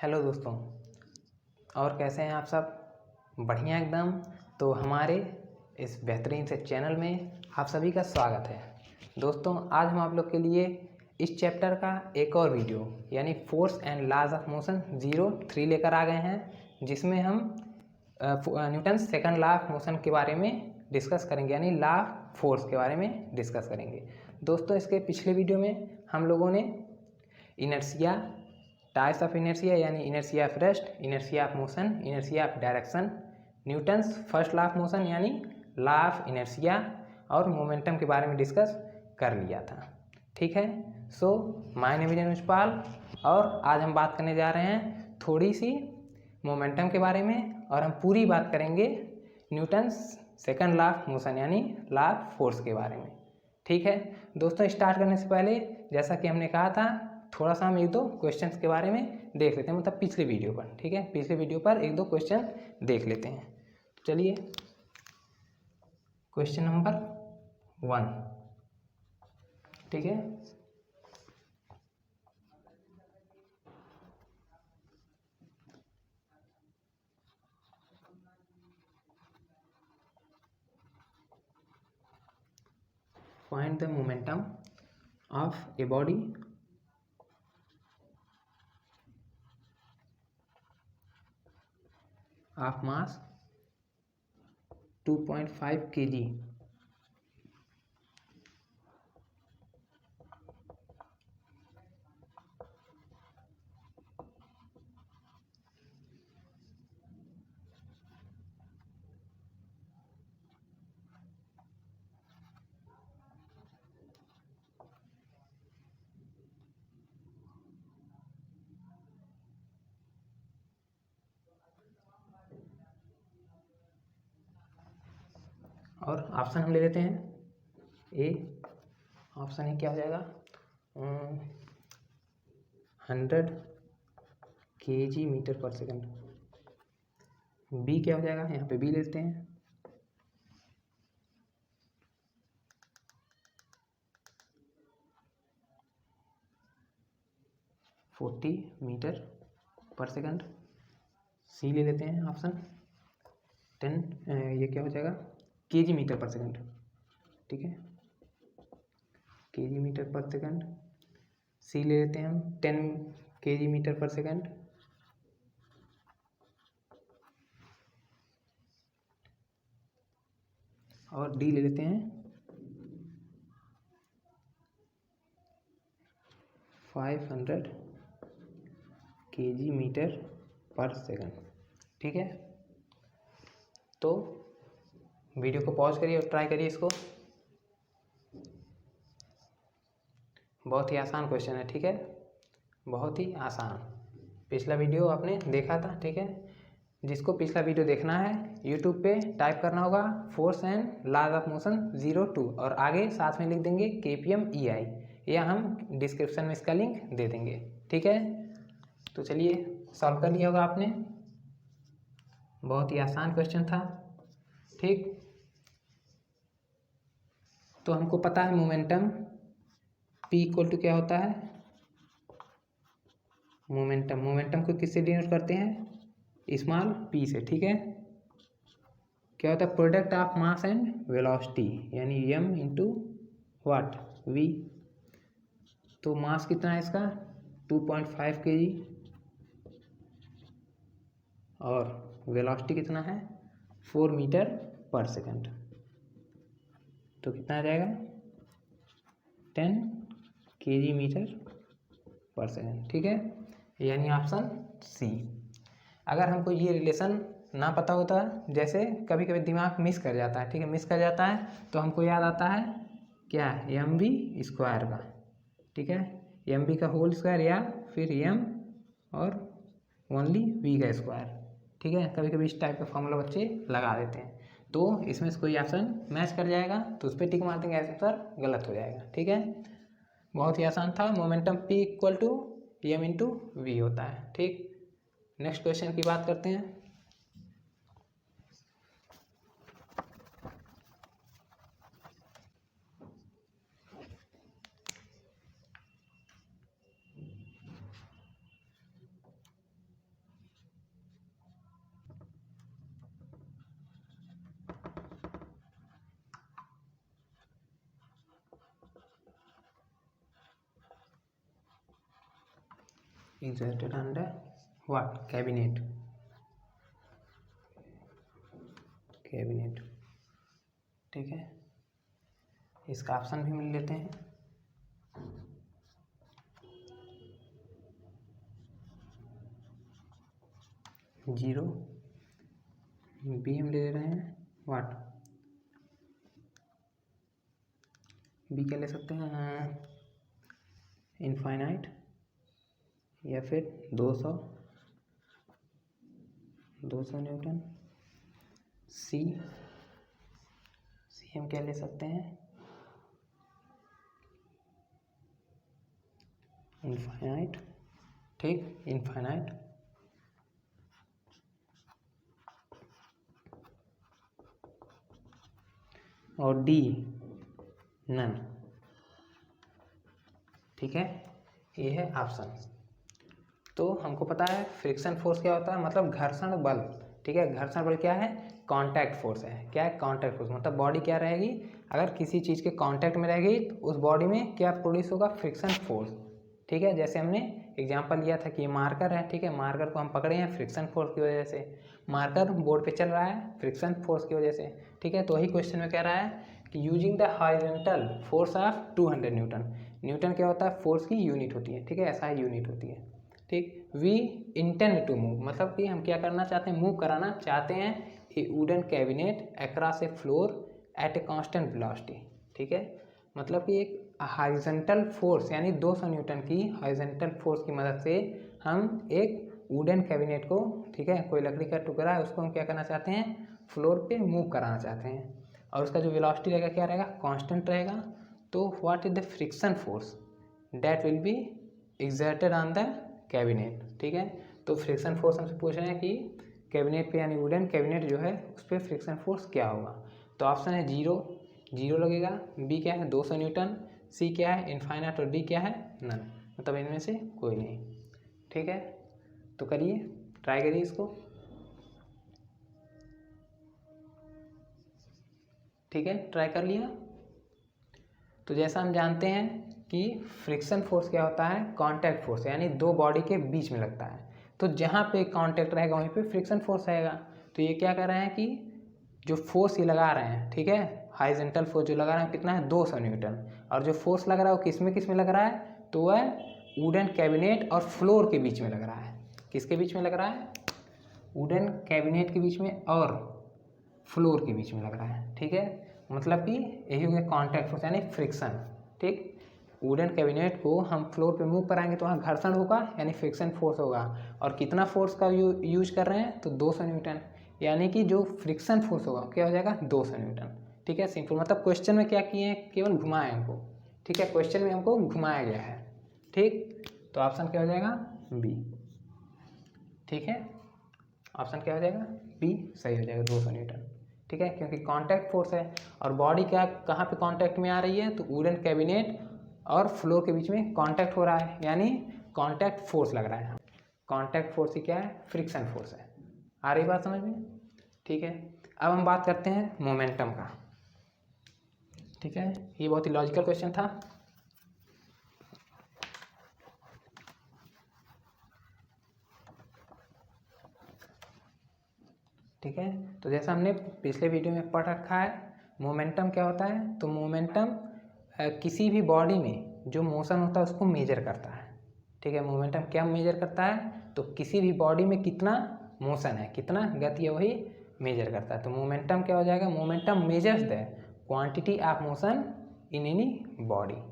Hello दोस्तों, और कैसे हैं आप सब? बढ़िया एकदम। तो हमारे इस बेहतरीन से चैनल में आप सभी का स्वागत है। दोस्तों, आज हम आप लोग के लिए इस चैप्टर का एक और वीडियो यानी force and laws of motion 03 लेकर आ गए हैं, जिसमें हम Newton second law of motion के बारे में डिस्कस करेंगे, यानी लॉ ऑफ फोर्स के बारे में डिस्कस करेंगे। दोस्तों, इसके पिछले वीडियो में हम लोगों ने इनर्शिया, टाइप्स ऑफ इनर्शिया यानी inertia of rest, inertia of motion, inertia of direction, Newton's first law of motion यानी लॉ ऑफ इनर्शिया और मोमेंटम के बारे में डिस्कस कर लिया था। ठीक है। सो माय नेम इज अनुजपाल और आज हम बात करने जा रहे हैं थोड़ी सी मोमेंटम के बारे में, और हम पूरी बात करेंगे Newton's second law of motion यानी लॉ ऑफ फोर्स के बारे में। ठीक है दोस्तों, स्टार्ट करने से पहले जैसा कि हमने कहा था, थोड़ा सा हम एक दो क्वेश्चंस के बारे में देख लेते हैं, मतलब पिछले वीडियो पर। ठीक है, पिछले वीडियो पर एक दो क्वेश्चन देख लेते हैं। तो चलिए, क्वेश्चन नंबर 1। ठीक है, find the momentum of a body of mass 2.5 kg और ऑप्शन हम ले लेते हैं। ए, ऑप्शन ए क्या हो जाएगा? 100 kg मीटर पर सेकंड। बी क्या हो जाएगा? यहाँ पे बी लेते हैं, 40 मीटर पर सेकंड। सी ले लेते हैं ऑप्शन 10, ये क्या हो जाएगा? केजी मीटर पर सेकंड। ठीक है, केजी मीटर पर सेकंड। सी ले लेते हैं हम 10 केजी मीटर पर सेकंड। और डी ले लेते हैं 500 केजी मीटर पर सेकंड। ठीक है, तो वीडियो को पॉज करिए और ट्राई करिए इसको। बहुत ही आसान क्वेश्चन है। ठीक है, बहुत ही आसान। पिछला वीडियो आपने देखा था। ठीक है, जिसको पिछला वीडियो देखना है यूट्यूब पे टाइप करना होगा force and laws of motion 02 और आगे साथ में लिख देंगे KPM EI, या हम डिस्क्रिप्शन में इसका लिंक दे देंगे। ठीक है, तो चलिए, सॉल्व कर लिया होगा आपने। बहुत ही आसान क्वेश्चन था। ठीक, तो हमको पता है मोमेंटम P इक्वल टू क्या होता है? मोमेंटम को किससे डिनोट करते हैं? स्मॉल p से। ठीक है, क्या होता है? Product of mass and velocity यानी m इंटू वाट v। तो मास कितना है इसका? 2.5 kg और वेलोसिटी कितना है? 4 मीटर पर सेकंड। तो कितना आ जाएगा? 10 kg मीटर पर सेकंड। ठीक है, यानी ऑप्शन सी। अगर हमको ये रिलेशन ना पता होता, जैसे कभी कभी दिमाग मिस कर जाता है, ठीक है, मिस कर जाता है, तो हमको याद आता है क्या? mv स्क्वायर का। ठीक है, mv का होल स्क्वायर या फिर m और ओनली v का स्क्वायर। ठीक है, कभी कभी इस टाइप का फॉर्मूला बच्चे लगा देते हैं, तो इसमें से कोई ऑप्शन मैच कर जाएगा तो उस पर टिक मार देंगे, ऐसे आंसर गलत हो जाएगा। ठीक है, बहुत ही आसान था। Momentum P equal to m into v होता है। ठीक, नेक्स्ट क्वेश्चन की बात करते हैं। exerted under what? Cabinet. ठीक है, इसका ऑप्शन भी मिल लेते हैं। जीरो। बी हम ले रहे हैं व्हाट? बी क्या ले सकते हैं? इनफाइनाइट या फिर 200 न्यूटन। सी हम क्या ले सकते हैं? इनफाइनाइट। ठीक, इनफाइनाइट। और डी नन। ठीक है, ये है ऑप्शन। तो हमको पता है फ्रिक्शन फोर्स क्या होता है, मतलब घर्षण बल। ठीक है, घर्षण बल क्या है? कांटेक्ट फोर्स है। क्या है? Contact force. मतलब बॉडी क्या रहेगी, अगर किसी चीज़ के कांटेक्ट में रहेगी तो उस बॉडी में क्या प्रोड्यूस होगा? Friction force. ठीक है, जैसे हमने एग्जांपल लिया था कि ये मार्कर है। ठीक है, मार्कर को हम पकड़े हैं फ्रिक्शन फोर्स की वजह से। मार्कर बोर्ड पे चल रहा है फ्रिक्शन फोर्स की वजह से। ठीक है, तो वही क्वेश्चन में कह रहा है कि using the horizontal force of 200 Newton. Newton क्या होता है? फोर्स की यूनिट होती है। ठीक है, ऐसा यूनिट होती है। ठीक, वी इंटेंड टू मूव, मतलब कि हम क्या करना चाहते हैं? मूव कराना चाहते हैं a wooden cabinet across a floor at a constant velocity. ठीक है, मतलब कि एक हॉरिजॉन्टल फोर्स यानी 200 न्यूटन की हॉरिजॉन्टल फोर्स की मदद से हम एक वुडन कैबिनेट को, ठीक है, कोई लकड़ी का टुकड़ा है उसको हम क्या करना चाहते हैं? फ्लोर पे मूव कराना चाहते हैं। और उसका जो वेलोसिटी रहेगा क्या रहेगा? कांस्टेंट रहेगा। तो what is the friction force that will be exerted on the cabinet. ठीक है, तो फ्रिक्शन फोर्स हमसे पूछ रहे हैं कि कैबिनेट पे यानी वुडन कैबिनेट जो है उस पर फ्रिक्शन फोर्स क्या होगा। तो ऑप्शन है जीरो लगेगा। बी क्या है? 200 न्यूटन। सी क्या है? इनफाइनाइट। और डी क्या है? नन। मतलब इनमें से कोई नहीं। ठीक है, तो करिए, ट्राई करिए इसको। ठीक है, ट्राई कर लिया। तो जैसा हम जानते हैं कि फ्रिक्शन फोर्स क्या होता है? कांटेक्ट फोर्स, यानी दो बॉडी के बीच में लगता है। तो जहाँ पे कांटेक्ट रहेगा वहीं पे फ्रिक्शन फोर्स रहेगा। तो ये क्या कर रहे हैं कि जो फोर्स ये लगा रहे हैं, ठीक है, हॉरिजॉन्टल फोर्स जो लगा रहे हैं कितना है? 200 न्यूटन। और जो फोर्स लग रहा है वो किस में लग रहा है? तो वह वुडन कैबिनेट और फ्लोर के बीच में लग रहा है। किसके बीच में लग रहा है? वुडन कैबिनेट के बीच में और फ्लोर के बीच में लग रहा है। ठीक है, मतलब कि यही हो गया कॉन्टैक्ट फोर्स यानी फ्रिक्शन। ठीक, वुडन कैबिनेट को हम फ्लोर पे मूव कराएंगे तो वहाँ घर्षण होगा यानी फ्रिक्शन फोर्स होगा। और कितना फोर्स का यूज कर रहे हैं? तो 200 न्यूटन, यानी कि जो फ्रिक्शन फोर्स होगा क्या हो जाएगा? 200 न्यूटन। ठीक है, सिंपल। मतलब क्वेश्चन में क्या किए हैं? केवल घुमाए हमको। ठीक है, क्वेश्चन में हमको घुमाया गया है। ठीक, तो ऑप्शन क्या हो जाएगा? बी। ठीक है, ऑप्शन क्या हो जाएगा? बी सही हो जाएगा, 200 न्यूटन। ठीक है, क्योंकि कांटेक्ट फोर्स है और बॉडी क्या कहाँ पे कांटेक्ट में आ रही है? तो वुडन कैबिनेट और फ्लोर के बीच में कांटेक्ट हो रहा है, यानी कांटेक्ट फोर्स लग रहा है। कांटेक्ट फोर्स ही क्या है? फ्रिक्शन फोर्स है। आ रही बात समझ में? ठीक है, अब हम बात करते हैं मोमेंटम का। ठीक है, ये बहुत ही लॉजिकल क्वेश्चन था। ठीक है, तो जैसा हमने पिछले वीडियो में पढ़ रखा है, मोमेंटम क्या होता है? तो मोमेंटम किसी भी बॉडी में जो मोशन होता है उसको मेजर करता है। ठीक है, मोमेंटम क्या मेजर करता है? तो किसी भी बॉडी में कितना मोशन है, कितना गति है, वही मेजर करता है। तो मोमेंटम क्या हो जाएगा? Momentum measures the quantity of motion in any body.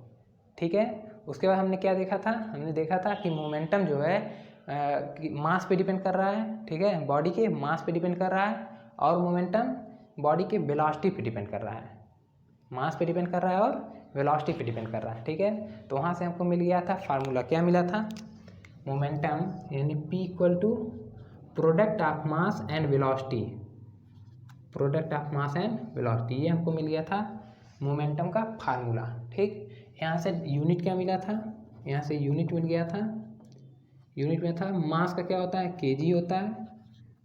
ठीक है, उसके बाद हमने क्या देखा था? हमने देखा था कि मोमेंटम जो है मास पे डिपेंड कर रहा है। ठीक है, बॉडी के मास पे डिपेंड कर रहा है। और मोमेंटम बॉडी के वेलोसिटी पे डिपेंड कर रहा है। मास पे डिपेंड कर रहा है और वेलोसिटी पे डिपेंड कर रहा है। ठीक है, तो वहाँ से हमको मिल गया था फार्मूला। क्या मिला था? मोमेंटम यानी P equal to product of mass and velocity. Product of mass and velocity, ये हमको मिल गया था मोमेंटम का फार्मूला। ठीक, यहाँ से यूनिट क्या मिला था? यहाँ से यूनिट मिल गया था। यूनिट में था मास का क्या होता है? केजी होता है।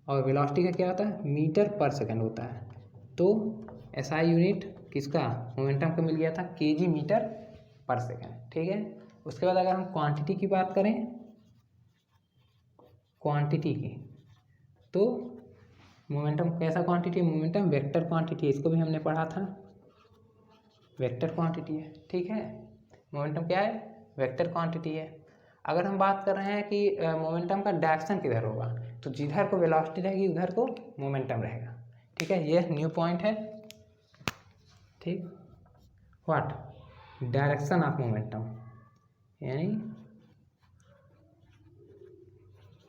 और वेलोसिटी का क्या होता है? मीटर पर सेकंड होता है। तो एसआई यूनिट किसका? मोमेंटम का मिल गया था केजी मीटर पर सेकंड। ठीक है, उसके बाद अगर हम क्वांटिटी की बात करें क्वांटिटी की। तो मोमेंटम कैसा क्वांटिटी है? मोमेंटम वेक्टर क्वांटिटी, इसको भी हमने पढ़ा था, वेक्टर क्वांटिटी है। ठीक है, मोमेंटम क्या है? वेक्टर क्वांटिटी है। अगर हम बात कर रहे हैं कि मोमेंटम का डायरेक्शन किधर होगा, तो जिधर को वेलोसिटी रहेगी उधर को मोमेंटम रहेगा। ठीक है, ये न्यू पॉइंट है। ठीक, व्हाट? डायरेक्शन ऑफ मोमेंटम, यानी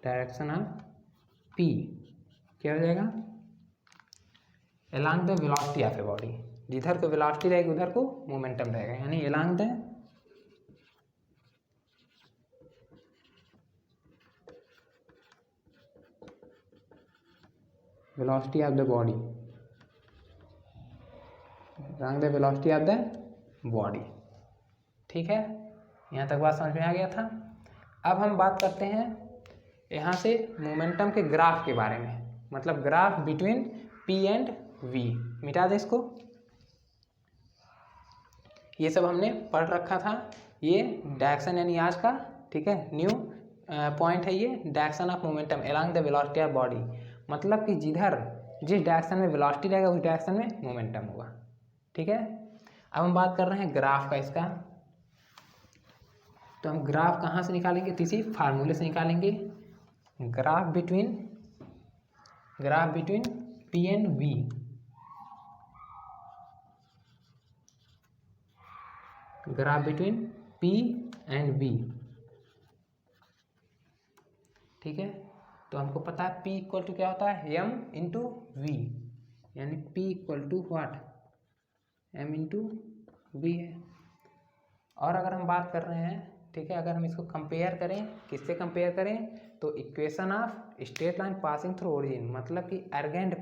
डायरेक्शन ऑफ पी क्या हो जाएगा? Along the velocity of a body, जिधर को वेलोसिटी रहेगी उधर को मोमेंटम रहेगा, यानी along the velocity of the body, along the velocity of the body. ठीक है, यहाँ तक बात समझ में आ गया था। अब हम बात करते हैं यहाँ से मोमेंटम के ग्राफ के बारे में, मतलब graph between P and V। मिटा दें इसको, ये सब हमने पढ़ रखा था। ये डायरेक्शन यानी आज का, ठीक है, न्यू पॉइंट है ये, direction of momentum along the velocity of body, मतलब कि जिस डायरेक्शन में वेलोसिटी रहेगा उस डायरेक्शन में मोमेंटम होगा। ठीक है, अब हम बात कर रहे हैं ग्राफ का इसका। तो हम ग्राफ कहाँ से निकालेंगे? किसी फार्मूले से निकालेंगे। Graph between P and V, graph between P and V। ठीक है, तो हमको पता है P इक्वल टू क्या होता है? M इंटू V, यानी P equal to what? M into V है। और अगर हम बात कर रहे हैं, ठीक है, अगर हम इसको कंपेयर करें, किससे कंपेयर करें? तो equation of straight line passing through origin, मतलब कि अर्गेंट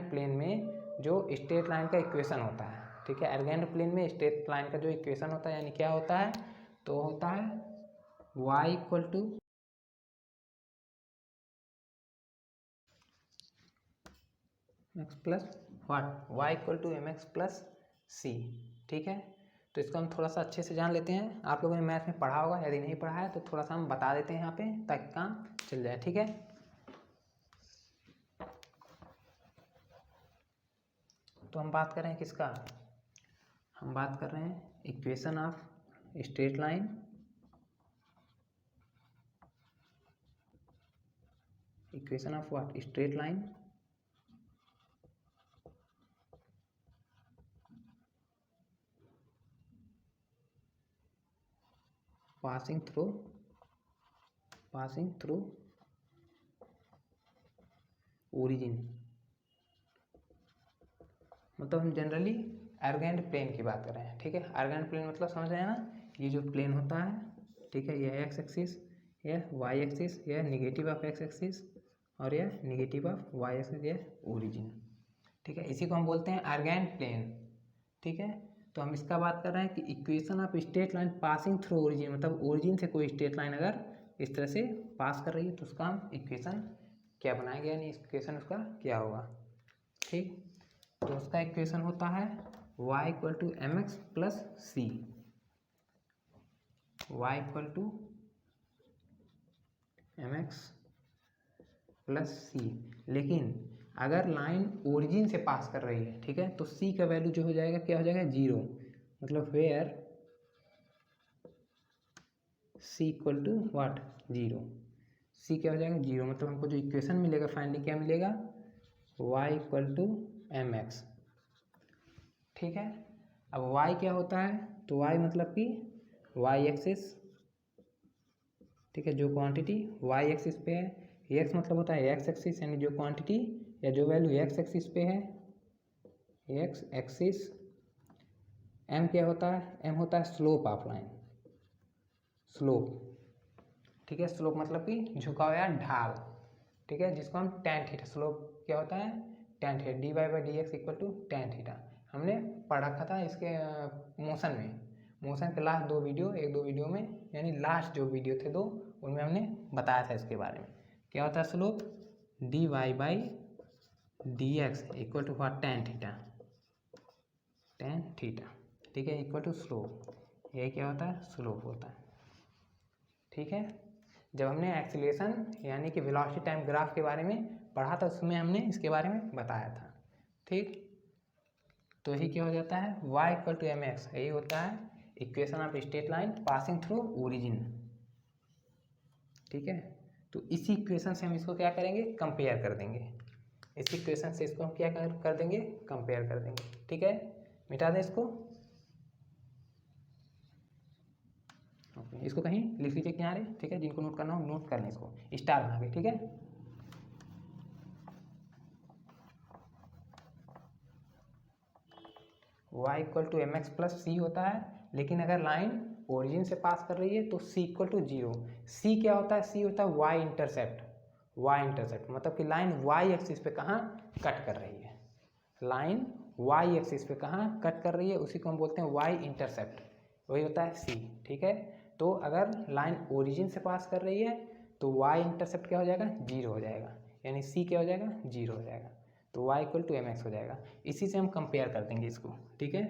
प्लेन में जो स्ट्रेट लाइन का इक्वेशन होता है। ठीक है, अर्गेंट प्लेन में स्ट्रेट लाइन का जो इक्वेशन होता है, यानी क्या होता है? तो होता है y equal to x plus what? y equal to m x plus c. ठीक है, तो इसको हम थोड़ा सा अच्छे से जान लेते हैं। आप लोगों ने मैथ में पढ़ा होगा, यदि नहीं पढ़ा है तो थोड़ा सा हम बता देते हैं यहाँ पे, ताकि काम चल जाए। ठीक है, तो हम बात कर रहे हैं किसका? हम बात कर रहे हैं equation of straight line, equation of what? Straight line passing through origin. मतलब हम जनरली अर्गेंट प्लेन की बात कर रहे हैं। ठीक है, अर्गेंट प्लेन मतलब समझ रहे हैं ना? ये जो प्लेन होता है, ठीक है, यह एक्स एक्सिस, यह वाई एक्सिस, यह निगेटिव ऑफ एक्स एक्सिस, और यह निगेटिव ऑफ वाई एक्सिस, यह ओरिजिन। ठीक है, इसी को हम बोलते हैं अर्गेंट प्लेन। ठीक है, तो हम इसका बात कर रहे हैं कि equation of straight line passing through origin, मतलब ओरिजिन से कोई स्ट्रेट लाइन अगर इस तरह से पास कर रही है तो उसका हम इक्वेशन क्या बनाएंगे, यानी इक्वेशन उसका क्या होगा। ठीक, तो उसका इक्वेशन होता है y equal to m x plus c, y equal to m x plus c. लेकिन अगर लाइन ओरिजिन से पास कर रही है, ठीक है, तो c का वैल्यू जो हो जाएगा, क्या हो जाएगा? 0, मतलब where c equal to what? 0। c क्या हो जाएगा? 0, मतलब हमको जो इक्वेशन मिलेगा फाइनली क्या मिलेगा? y equal to m x. ठीक है, अब y क्या होता है? तो y मतलब कि y एक्सिस, ठीक है, जो क्वांटिटी y एक्सिस पे है, x मतलब होता है x एक्सिस, यानी जो क्वांटिटी या जो वैल्यू x एक्सिस पे है, x एक्सिस। m क्या होता है? m होता है स्लोप ऑफ लाइन, स्लोप। ठीक है, स्लोप मतलब कि झुकाव या ढाल। ठीक है, जिसको हम tan थीटा, स्लोप क्या होता है? tan theta, dy by d x equal to tan theta. हमने पढ़ रखा था इसके मोशन के लास्ट एक दो वीडियो में, यानी लास्ट जो वीडियो थे 2, उनमें हमने बताया था इसके बारे में। क्या होता है slope? dy by d x equal to what? tan theta. ठीक है, इक्वल टू स्लोप, यही क्या होता है? स्लोप होता है। ठीक है, जब हमने एक्सीलरेशन यानी कि वेलोसिटी टाइम ग्राफ के बारे में पढ़ा था उसमें हमने इसके बारे में बताया था। ठीक, तो यही क्या हो जाता है y equal to m x, यही होता है equation of straight line passing through origin. ठीक है, तो इसी इक्वेशन से हम इसको क्या करेंगे कंपेयर कर देंगे, इसी इक्वेशन से इसको हम क्या कर देंगे कंपेयर कर देंगे। ठीक है, मिटा दें इसको, इसको कहीं लिख लीजिए किनारे। ठीक है, जिनको नोट करना हो नोट कर लें, इसको स्टार बना के। ठीक है, y equal to m x plus c होता है, लेकिन अगर लाइन ओरिजिन से पास कर रही है तो c इक्वल टू 0। c क्या होता है, c होता है y इंटरसेप्ट। y इंटरसेप्ट मतलब कि लाइन y एक्सिस पे कहाँ कट कर रही है, लाइन y एक्सिस पे कहाँ कट कर रही है, उसी को हम बोलते हैं y इंटरसेप्ट, वही होता है c। ठीक है, तो अगर लाइन ओरिजिन से पास कर रही है तो y इंटरसेप्ट क्या हो जाएगा 0 हो जाएगा, यानी c क्या हो जाएगा 0 हो जाएगा, तो y equal to m x हो जाएगा। इसी से हम कंपेयर कर देंगे इसको। ठीक है,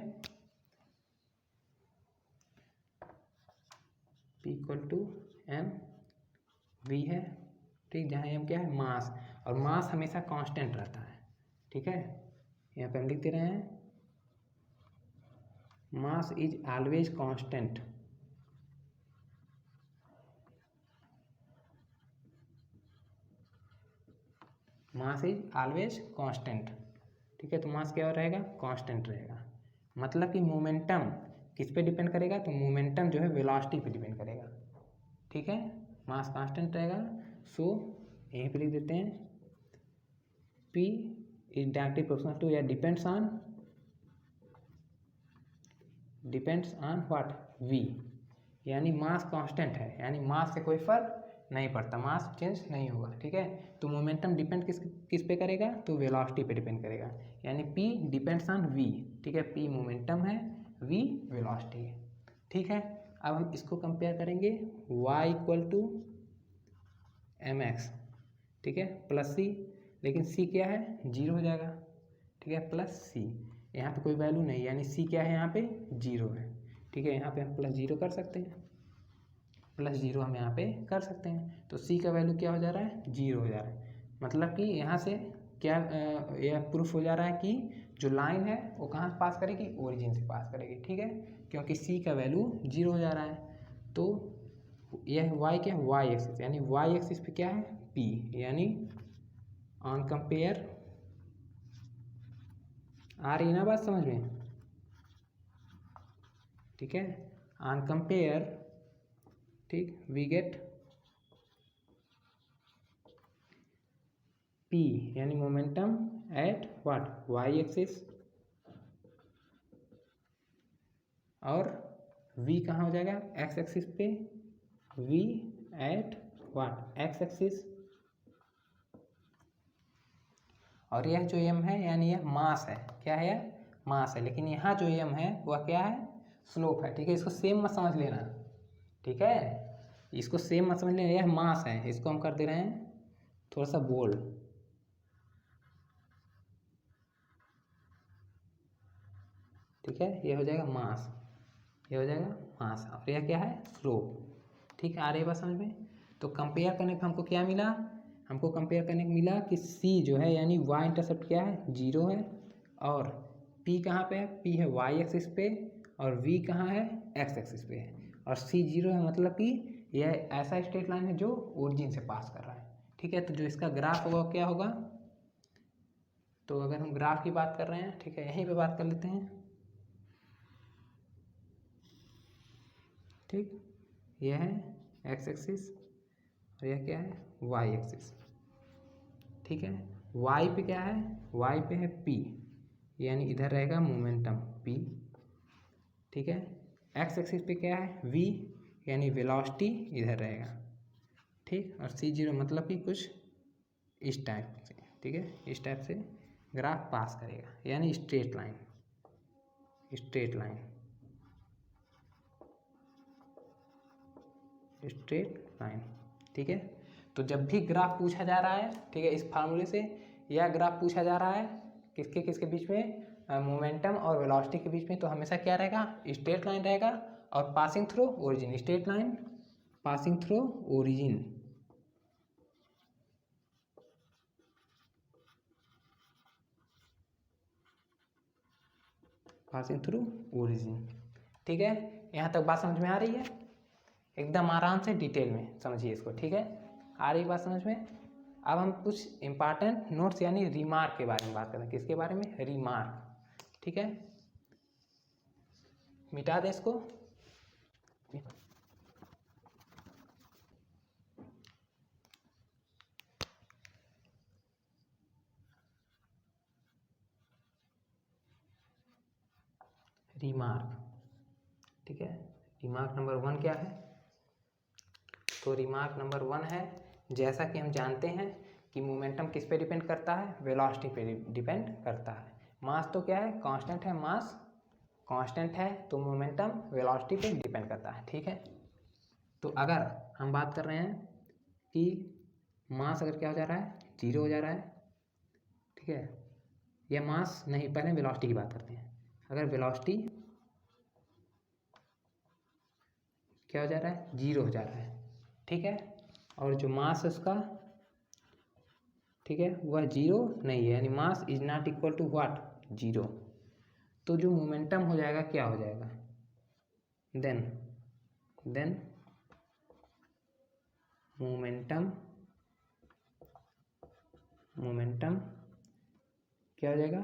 p equal to m v है। ठीक, जहाँ एम क्या है मास, और मास हमेशा कांस्टेंट रहता है। ठीक है, यहाँ पे हम लिख दे रहे हैं mass is always constant. Mass is always constant. ठीक है, तो मास क्या रहेगा कांस्टेंट रहेगा, मतलब कि मोमेंटम किस पे डिपेंड करेगा, तो मोमेंटम जो है वेलोसिटी पे डिपेंड करेगा। ठीक है, मास कांस्टेंट रहेगा, सो यहीं पे लिख देते हैं P is directly proportional to या डिपेंड्स ऑन व्हाट V, यानी मास कांस्टेंट है, यानी मास से कोई फर्क नहीं पड़ता, मास चेंज नहीं होगा। ठीक है, तो मोमेंटम डिपेंड किस पे करेगा, तो वेलोसिटी पे डिपेंड करेगा, यानी P डिपेंड्स ऑन V। ठीक है, P मोमेंटम है, V वेलोसिटी है। ठीक है, अब हम इसको कंपेयर करेंगे y equal to m x. ठीक है, प्लस सी, लेकिन c क्या है 0 हो जाएगा। ठीक है, प्लस सी, यहाँ पे कोई वैल्यू नहीं, यानी c क्या है यहाँ पे 0 है। ठीक है, यहाँ पे हम प्लस 0 कर सकते हैं, प्लस 0 हम यहाँ पे कर सकते हैं, तो c का वैल्यू क्या हो जा रहा है 0 हो जा रहा है, मतलब कि यहाँ से क्या यह प्रूफ हो जा रहा है कि जो लाइन है वो कहाँ से पास करेगी, ओरिजिन से पास करेगी। ठीक है, क्योंकि c का वैल्यू 0 हो जा रहा है, तो यह y क्या है y एक्सिस, यानी y एक्सिस पे क्या है p, यानी ऑन कंपेयर, आ रही ना बात समझ में। ठीक है, ऑन कंपेयर, ठीक, वी गेट p यानी momentum at what y axis, और v कहाँ हो जाएगा x एक्सिस पे, v at what x axis, और यह जो m है यानी यह मास है, क्या है यह मास है, लेकिन यहाँ जो m है वह क्या है स्लोप है। ठीक है, इसको सेम मत समझ लेना। ठीक है, इसको सेम मत समझ लेना, यह मास है, इसको हम कर दे रहे हैं थोड़ा सा बोल्ड। ठीक है, ये हो जाएगा मास, ये हो जाएगा मास, और यह क्या है स्लोप। ठीक है, आ रही है बात समझ में। तो कंपेयर करने पर हमको क्या मिला, हमको कंपेयर करने को मिला कि c जो है यानी y इंटरसेप्ट क्या है 0 है, और p कहाँ पे है, p है y एक्सिस पे, और v कहाँ है x एक्सिस पे है, और c 0 है, मतलब कि यह ऐसा स्ट्रेट लाइन है जो ओरिजिन से पास कर रहा है। ठीक है, तो जो इसका ग्राफ होगा क्या होगा, तो अगर हम ग्राफ की बात कर रहे हैं, ठीक है, यहीं पे बात कर लेते हैं। ठीक, यह है x एक्सिस और यह क्या है y एक्सिस। ठीक है, y पे क्या है, y पे है p, यानी इधर रहेगा मोमेंटम p। ठीक है, x एक्सिस पे क्या है v, यानी वेलोसिटी इधर रहेगा। ठीक, और c0 मतलब कि कुछ इस टाइप से। ठीक है, इस टाइप से ग्राफ पास करेगा, यानी straight line, straight line, straight line. ठीक है, तो जब भी ग्राफ पूछा जा रहा है, ठीक है, इस फार्मूले से यह ग्राफ पूछा जा रहा है किसके किसके बीच में, मोमेंटम और वेलोसिटी के बीच में, तो हमेशा क्या रहेगा स्ट्रेट लाइन रहेगा, और passing through origin, straight line passing through origin, passing through origin. ठीक है, यहाँ तक बात समझ में आ रही है? एकदम आराम से डिटेल में समझिए इसको। ठीक है, आ रही बात समझ में? अब हम कुछ इंपॉर्टेंट नोट्स यानी रिमार्क के बारे में बात करें। किसके बारे में? रिमार्क। ठीक है, मिटा दें इसको। रिमार्क। ठीक है, रिमार्क नंबर 1 क्या है? तो रिमार्क नंबर 1 है, जैसा कि हम जानते हैं कि मोमेंटम किस पे डिपेंड करता है? वेलोसिटी पे डिपेंड करता है। मास तो क्या है? कांस्टेंट है। मास कांस्टेंट है तो मोमेंटम वेलोसिटी पे डिपेंड करता है। ठीक है, तो अगर हम बात कर रहे हैं कि मास अगर क्या हो जा रहा है? 0 हो जा रहा है। ठीक है, या मास नहीं, पहले वेलोसिटी की बात करते हैं। अगर वेलोसिटी क्या हो जा रहा है? 0 हो जा रहा है। ठीक है, और जो मास है उसका, ठीक है, वह 0 नहीं है, यानी mass is not equal to what? 0। तो जो मोमेंटम हो जाएगा क्या हो जाएगा? देन मोमेंटम क्या हो जाएगा?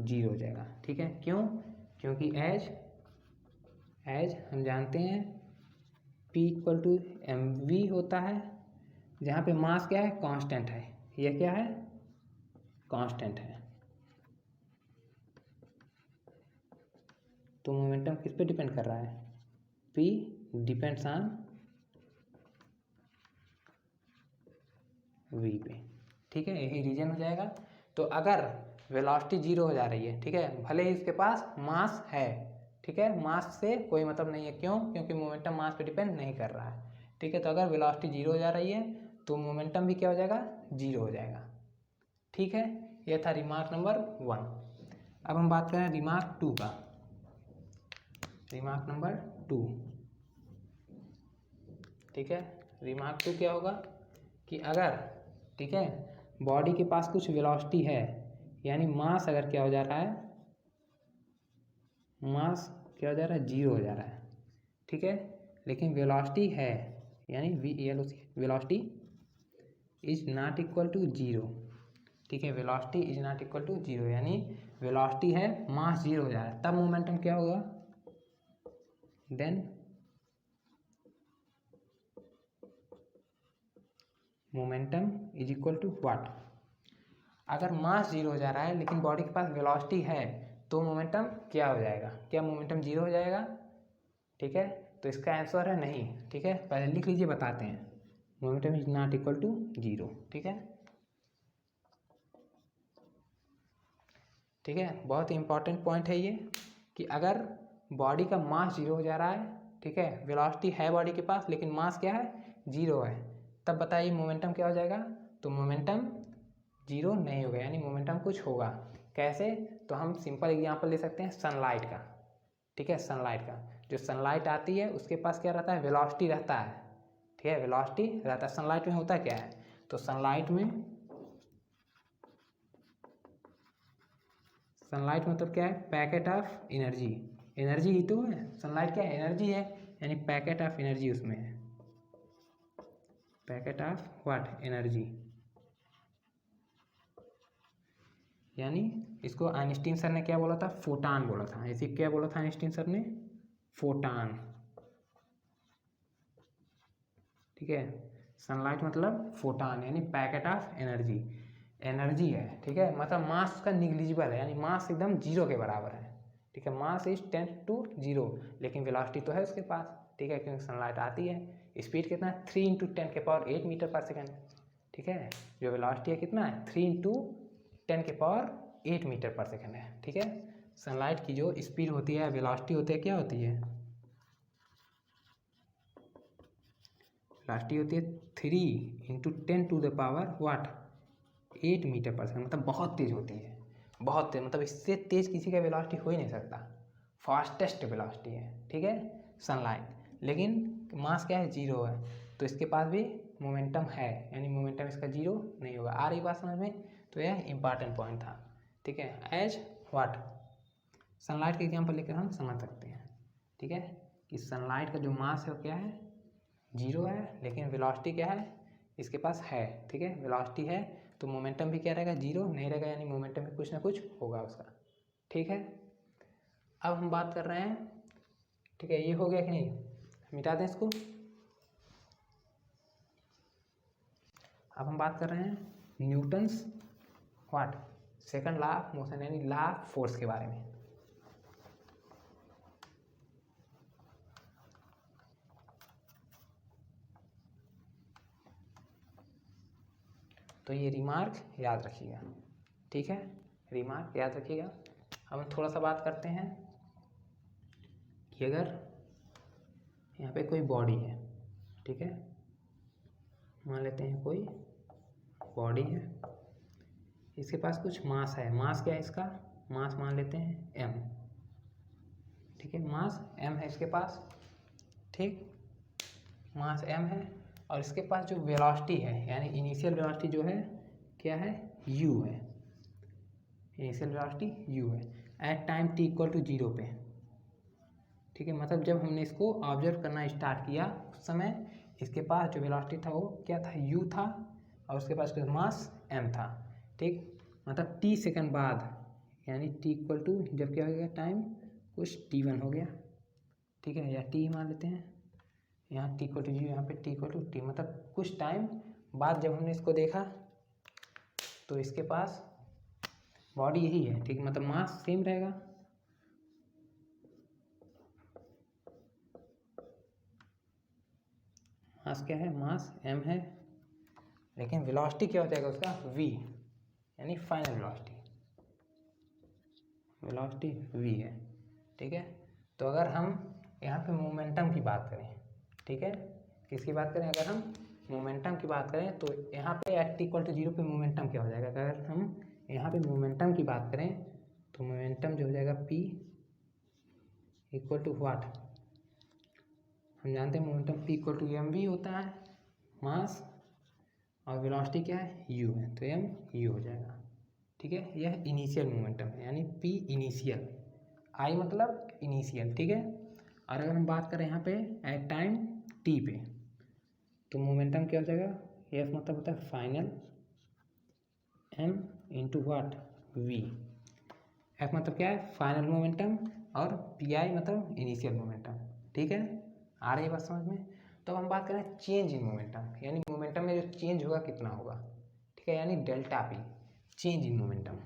0 हो जाएगा। ठीक है, क्यों? क्योंकि एज हम जानते हैं P इक्वल टू mv होता है, जहाँ पे मास क्या है? कांस्टेंट है। यह क्या है? कांस्टेंट है। तो मोमेंटम किस पे डिपेंड कर रहा है? P डिपेंड्स ऑन v पे। ठीक है, यही रीजन हो जाएगा। तो अगर वेलोसिटी 0 हो जा रही है, ठीक है, भले ही इसके पास मास है, ठीक है, मास से कोई मतलब नहीं है। क्यों? क्योंकि मोमेंटम मास पे डिपेंड नहीं कर रहा है। ठीक है, तो अगर वेलोसिटी 0 हो जा रही है तो मोमेंटम भी क्या हो जाएगा? 0 हो जाएगा। ठीक है, यह था रिमार्क नंबर 1। अब हम बात करें रिमार्क 2 का। रिमार्क नंबर 2, ठीक है, रिमार्क 2 क्या होगा कि अगर, ठीक है, बॉडी के पास कुछ वेलोसिटी है, यानी मास अगर क्या हो जा रहा है? मास क्या हो जा रहा है? 0 हो जा रहा है। ठीक है, लेकिन वेलोसिटी है, यानी velocity is not equal to 0। ठीक है, velocity is not equal to 0, यानी वेलोसिटी है, मास 0 हो जा रहा है, तब मोमेंटम क्या होगा? Then momentum is equal to what? अगर मास 0 हो जा रहा है लेकिन बॉडी के पास वेलोसिटी है तो मोमेंटम क्या हो जाएगा? क्या मोमेंटम 0 हो जाएगा? ठीक है, तो इसका आंसर है नहीं। ठीक है, पहले लिख लीजिए, बताते हैं। Momentum is not equal to 0। ठीक है, ठीक है, बहुत ही इंपॉर्टेंट पॉइंट है ये कि अगर बॉडी का मास 0 हो जा रहा है, ठीक है, वेलोसिटी है बॉडी के पास लेकिन मास क्या है? 0 है, तब बताइए मोमेंटम क्या हो जाएगा? तो मोमेंटम 0 नहीं होगा, यानी मोमेंटम कुछ होगा। कैसे? तो हम सिंपल एग्जांपल ले सकते हैं सनलाइट का। ठीक है, सनलाइट का, जो सनलाइट आती है उसके पास क्या रहता है? वेलोसिटी रहता है। ठीक है, वेलोसिटी रहता है। सनलाइट में होता क्या है? तो सनलाइट मतलब क्या है? Packet of energy. एनर्जी ही तो है, सनलाइट क्या है? एनर्जी है, यानी पैकेट ऑफ एनर्जी उसमें है। Packet of what? एनर्जी। यानी इसको आइंस्टीन सर ने क्या बोला था? फोटान बोला था। इसे क्या बोला था आइंस्टीन सर ने? फोटान। ठीक है, सनलाइट मतलब फोटान, यानी पैकेट ऑफ एनर्जी। एनर्जी है, ठीक है, मतलब मास का निग्लिजिबल है, यानी मास एकदम 0 के बराबर है। ठीक है, मास इज 10 to 0, लेकिन वेलोसिटी तो है उसके पास। ठीक है, क्योंकि सनलाइट आती है। स्पीड कितना है? 3 × 10⁸ मीटर पर सेकेंड। ठीक है, जो वेलोसिटी है कितना है? 3 × 10⁸ मीटर पर सेकेंड है। ठीक है, सनलाइट की जो स्पीड होती है, वेलोसिटी होती है, क्या होती है? वेलोसिटी होती है 3 × 10⁸ 8 मीटर पर सेकेंड, मतलब बहुत तेज होती है, बहुत तेज, मतलब इससे तेज किसी का वेलोसिटी हो ही नहीं सकता। फास्टेस्ट वेलोसिटी है, ठीक है, सनलाइट। लेकिन मास क्या है, 0 है, तो इसके पास भी मोमेंटम है, यानी मोमेंटम इसका 0 नहीं होगा। आ रही बात समझ में? तो यह इंपॉर्टेंट पॉइंट था, ठीक है। एज व्हाट, सनलाइट के एग्जाम्पल लेकर हम समझ सकते हैं, ठीक है, कि सनलाइट का जो मास है वो क्या है, 0 है, लेकिन वेलोसिटी क्या है, इसके पास है, ठीक है, वेलोसिटी है, तो मोमेंटम भी क्या रहेगा, 0 नहीं रहेगा, यानी मोमेंटम में कुछ ना कुछ होगा उसका, ठीक है। अब हम बात कर रहे हैं, ठीक है, ये हो गया कि नहीं, मिटा दें इसको। अब हम बात कर रहे हैं Newton's what second law of motion, यानी लॉ ऑफ फोर्स के बारे में। तो ये रिमार्क याद रखिएगा, ठीक है, रिमार्क याद रखिएगा। अब हम थोड़ा सा बात करते हैं कि अगर यहाँ पे कोई बॉडी है, ठीक है, मान लेते हैं कोई बॉडी है, इसके पास कुछ मास है, मास क्या है इसका, मास मान लेते हैं m, ठीक है, मास m है इसके पास, ठीक, मास m है, और इसके पास जो वेलोसिटी है, यानी इनिशियल वेलोसिटी जो है क्या है, u है, इनिशियल वेलोसिटी u है, at time t equal to 0 पे, ठीक है, मतलब जब हमने इसको ऑब्जर्व करना स्टार्ट किया उस समय इसके पास जो वेलोसिटी था वो क्या था, u था, और उसके पास मास m था, ठीक, मतलब t सेकंड बाद, यानी t इक्वल टू जब क्या हो गया टाइम, कुछ t1 हो गया, ठीक है, या t मान लेते हैं, यहाँ t इक्वल टू 0, यहाँ पे t इक्वल टू t, मतलब कुछ टाइम बाद जब हमने इसको देखा तो इसके पास बॉडी यही है, ठीक, मतलब मास सेम रहेगा, मास क्या है, मास m है, लेकिन वेलोसिटी क्या हो जाएगा उसका, v, यानी फाइनल वेलोसिटी, वेलोसिटी v है, ठीक है। तो अगर हम यहाँ पे मोमेंटम की बात करें, ठीक है, किसकी बात करें, अगर हम मोमेंटम की बात करें तो यहाँ पे एट इक्वल टू 0 पे मोमेंटम क्या हो जाएगा, अगर हम यहाँ पे मोमेंटम की बात करें तो मोमेंटम जो हो जाएगा p इक्वल टू व्हाट, हम जानते हैं momentum p equal to mv होता है, मास, और वेलोसिटी क्या है, u है, तो m u हो जाएगा, ठीक है। यह इनिशियल मोमेंटम है, यानी p इनिशियल, i मतलब इनिशियल, ठीक है। और अगर हम बात करें यहाँ पे एट टाइम t पे, तो मोमेंटम क्या हो जाएगा, f मतलब होता है फाइनल, m इंटू वाट v, f मतलब क्या है, फाइनल मोमेंटम, और pi मतलब इनिशियल मोमेंटम, ठीक है, आ रही है बात समझ में। तो अब हम बात करें चेंज इन मोमेंटम, यानी मोमेंटम में जो चेंज होगा कितना होगा, ठीक है, यानी delta p, change in momentum.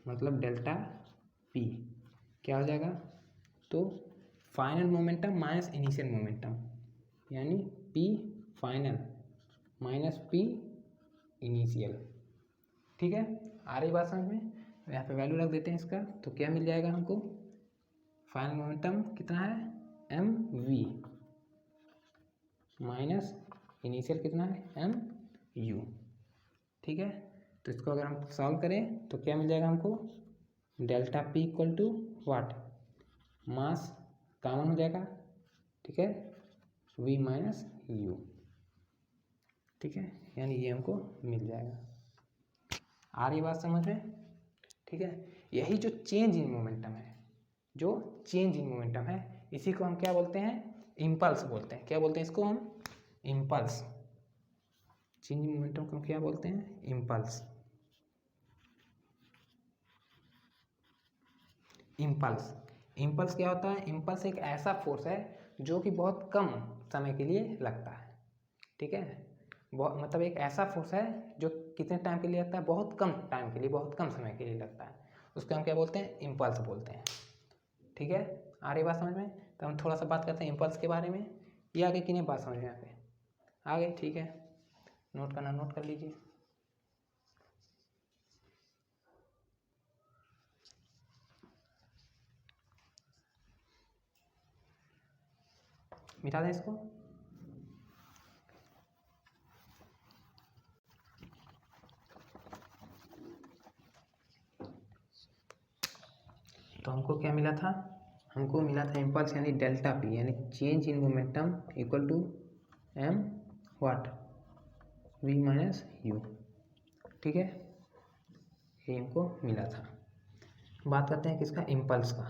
मतलब डेल्टा p क्या हो जाएगा, तो final momentum minus initial momentum, यानी p final minus p initial, ठीक है, आ रही बात समझ में। यहाँ पे वैल्यू रख देते हैं इसका, तो क्या मिल जाएगा हमको, फाइनल मोमेंटम कितना है, m v माइनस इनिशियल कितना है, m u, ठीक है। तो इसको अगर हम सॉल्व करें तो क्या मिल जाएगा हमको, delta p equal to what, mass common हो जाएगा, ठीक है, v माइनस u, ठीक है, यानी ये हमको मिल जाएगा। आ रही बात समझ में, ठीक है। यही जो चेंज इन मोमेंटम है, जो चेंज इन मोमेंटम है, इसी को हम क्या बोलते हैं, इम्पल्स बोलते हैं, क्या बोलते हैं इसको हम, इम्पल्स, चेंज इन मोमेंटम को हम क्या बोलते हैं, इम्पल्स, इम्पल्स। इम्पल्स क्या होता है, इम्पल्स एक ऐसा फोर्स है जो कि बहुत कम समय के लिए लगता है, ठीक है, मतलब एक ऐसा फोर्स है जो कितने टाइम के लिए लगता है, बहुत कम टाइम के लिए, बहुत कम समय के लिए लगता है, उसको हम क्या बोलते हैं, इम्पल्स बोलते हैं, ठीक है। आ रही बात समझ में। तो हम थोड़ा सा बात करते हैं इम्पल्स के बारे में, ये आगे कि नहीं बात समझ में, यहाँ पे आ गई, ठीक है, नोट करना नोट कर लीजिए। मिटा दें इसको। तो हमको क्या मिला था, हमको मिला था इम्पल्स यानी डेल्टा पी यानी change in momentum equal to m what v minus you. ठीक है, ये हमको मिला था। बात करते हैं किसका, इम्पल्स का।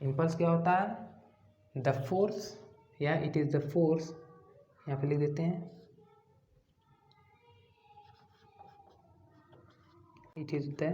इम्पल्स क्या होता है, द फोर्स या इट इज़ द फोर्स, यहाँ पे लिख देते हैं it is the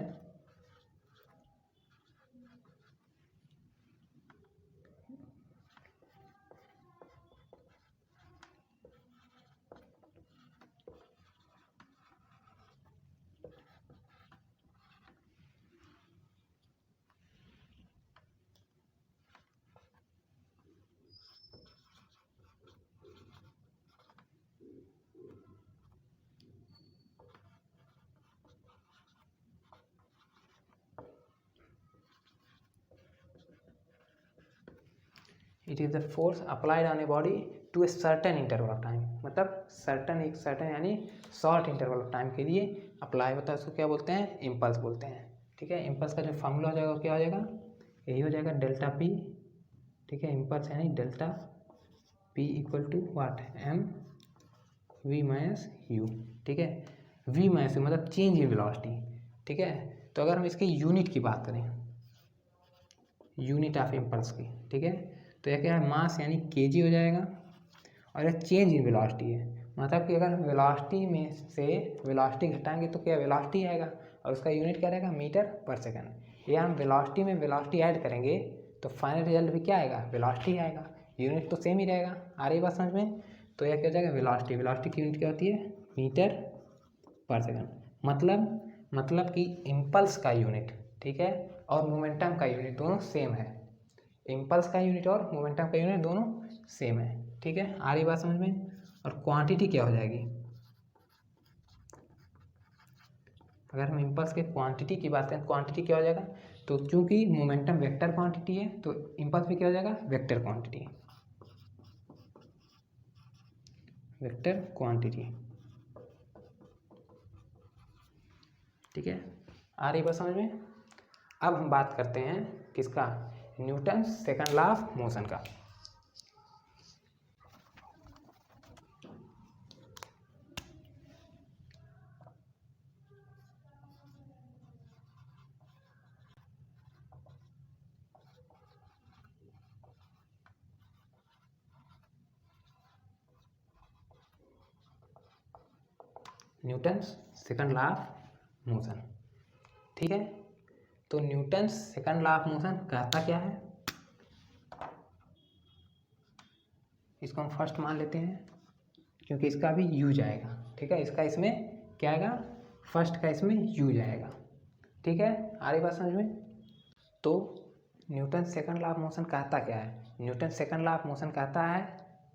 it is the force applied on a body to a certain interval of time, मतलब एक सर्टेन यानी शॉर्ट इंटरवल ऑफ टाइम के लिए अप्लाई होता है, उसको क्या बोलते हैं, इम्पल्स बोलते हैं। ठीक है, इम्पल्स का जो फॉर्मूला हो जाएगा वो क्या हो जाएगा, यही हो जाएगा डेल्टा पी। ठीक है, इम्पल्स यानी delta P equal to what M V minus you. ठीक है, वी माइनस यू मतलब चेंज इन वेलोसिटी। ठीक है, तो अगर हम इसकी यूनिट की बात करें, यूनिट ऑफ इम्पल्स की, ठीक है, तो यह क्या है, मास यानी केजी हो जाएगा, और यह चेंज इन वेलोसिटी है, मतलब कि अगर वेलोसिटी में से वेलोसिटी घटाएंगे तो क्या वेलोसिटी आएगा, और उसका यूनिट क्या रहेगा, मीटर पर सेकंड। या हम वेलोसिटी में वेलोसिटी ऐड करेंगे तो फाइनल रिजल्ट भी क्या आएगा, वेलोसिटी आएगा, यूनिट तो सेम ही रहेगा। आ रही बात समझ में, तो यह क्या हो जाएगा, वेलोसिटी की यूनिट क्या होती है, मीटर पर सेकंड। मतलब कि इम्पल्स का यूनिट, ठीक है, और मोमेंटम का यूनिट दोनों सेम है। इम्पल्स का यूनिट और मोमेंटम का यूनिट दोनों सेम है। ठीक है, आ रही बात समझ में। और क्वांटिटी क्या हो जाएगी, अगर हम इम्पल्स के क्वांटिटी की बात करें, क्वांटिटी क्या हो जाएगा, तो क्योंकि मोमेंटम वेक्टर क्वांटिटी है तो इम्पल्स भी क्या हो जाएगा, वेक्टर क्वांटिटी। वेक्टर क्वांटिटी, ठीक है, आ रही बात समझ में। अब हम बात करते हैं किसका, Newton second law of motion का। Newton second law of motion, ठीक है, तो Newton second law of motion कहता क्या है, इसको हम फर्स्ट मान लेते हैं क्योंकि इसका भी यूज आएगा। ठीक है, इसका इसमें क्या आएगा, फर्स्ट का इसमें यूज आएगा। ठीक है, आ रही बात समझ में। तो Newton second law of motion कहता क्या है, Newton second law of motion कहता है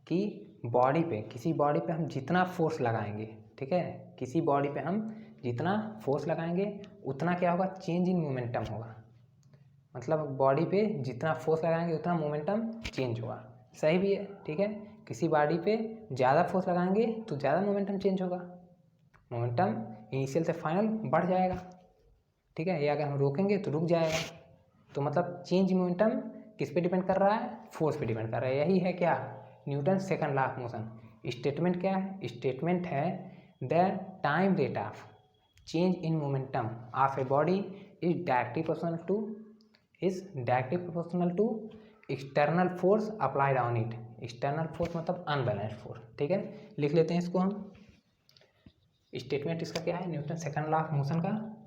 कि बॉडी पे, किसी बॉडी पे हम जितना फोर्स लगाएंगे, ठीक है, किसी बॉडी पे हम जितना फोर्स लगाएंगे उतना क्या होगा, चेंज इन मोमेंटम होगा। मतलब बॉडी पे जितना फोर्स लगाएंगे उतना मोमेंटम चेंज होगा। सही भी है, ठीक है, किसी बॉडी पे ज़्यादा फोर्स लगाएंगे तो ज़्यादा मोमेंटम चेंज होगा, मोमेंटम इनिशियल से फाइनल बढ़ जाएगा। ठीक है, या अगर हम रोकेंगे तो रुक जाएगा। तो मतलब चेंज मोमेंटम किस पे डिपेंड कर रहा है, फोर्स पे डिपेंड कर रहा है। यही है क्या, Newton second law of motion. Statement क्या है, स्टेटमेंट है the time rate of change in momentum of a body is directly proportional to external force applied on it. External force मतलब अनबैलेंस्ड फोर्स। ठीक है, लिख लेते हैं इसको हम। स्टेटमेंट इसका क्या है, Newton second law of motion का,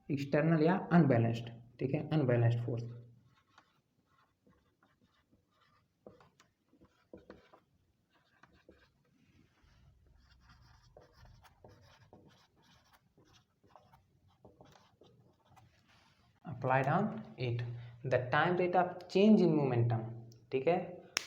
एक्सटर्नल या अनबैलेंस्ड। ठीक है, unbalanced force. Applied on it the time rate of change in momentum, ठीक है,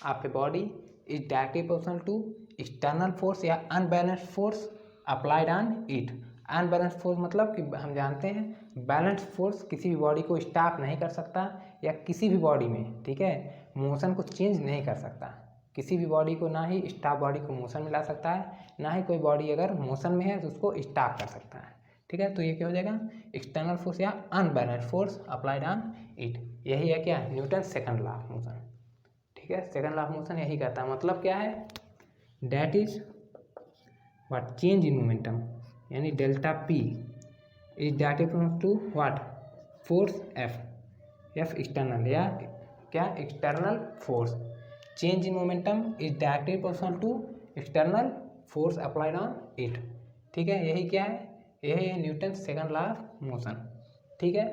of a body is directly proportional to external force या unbalanced force applied on it. Unbalanced force मतलब कि हम जानते हैं बैलेंस्ड फोर्स किसी भी बॉडी को स्टॉप नहीं कर सकता या किसी भी बॉडी में, ठीक है, मोशन को चेंज नहीं कर सकता। किसी भी बॉडी को ना ही स्टॉप बॉडी को मोशन में ला सकता है, ना ही कोई बॉडी अगर मोशन में है तो उसको स्टॉप कर सकता है, ठीक है। तो ये क्या हो जाएगा, एक्सटर्नल फोर्स या unbalanced force applied on it. यही है क्या, Newton second law of motion, ठीक है। सेकंड लॉ ऑफ मोशन यही कहता है, मतलब क्या है, that is what change in momentum, यानी delta P is directly proportional to what force F, F external या क्या external force. Change in momentum is directly proportional to external force applied on it, ठीक है। यही क्या है, यही है Newton second law of motion, ठीक है,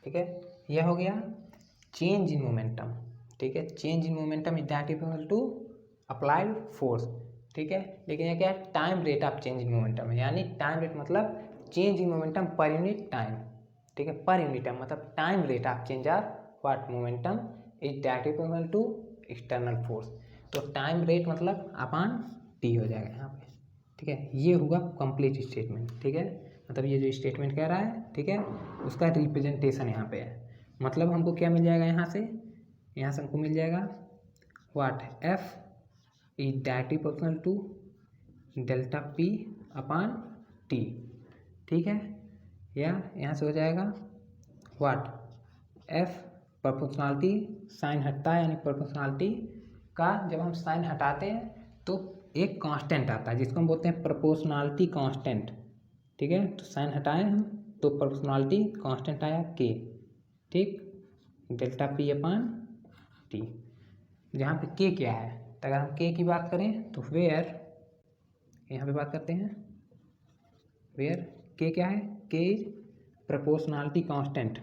ठीक है। यह हो गया चेंज इन मोमेंटम, ठीक है। Change in momentum is directly proportional to applied force, ठीक है। लेकिन यह क्या है, time rate of change in momentum है, यानी टाइम रेट मतलब change in momentum per unit time, ठीक है। पर यूनिट टाइम मतलब time rate of change of what momentum is directly proportional to external force. तो टाइम रेट मतलब upon T हो जाएगा यहाँ पे, ठीक है। ये होगा कंप्लीट स्टेटमेंट, ठीक है, मतलब ये जो स्टेटमेंट कह रहा है, ठीक है, उसका रिप्रेजेंटेशन यहाँ पे है। मतलब हमको क्या मिल जाएगा यहाँ से हमको मिल जाएगा what F is directly proportional to delta P upon T, ठीक है। या यहाँ से हो जाएगा व्हाट एफ प्रोपोर्शनलिटी साइन हटता है, यानी प्रोपोर्शनलिटी का जब हम साइन हटाते हैं तो एक कांस्टेंट आता है जिसको हम बोलते हैं प्रोपोर्शनलिटी कांस्टेंट, ठीक है। तो साइन हटाए हम तो प्रोपोर्शनलिटी कांस्टेंट आया के, ठीक, डेल्टा पी अपॉन टी। जहाँ पे के क्या है, तो अगर हम के की बात करें तो वेयर, यहाँ पे बात करते हैं वेयर के क्या है, के इज प्रोपोर्शनलिटी कांस्टेंट,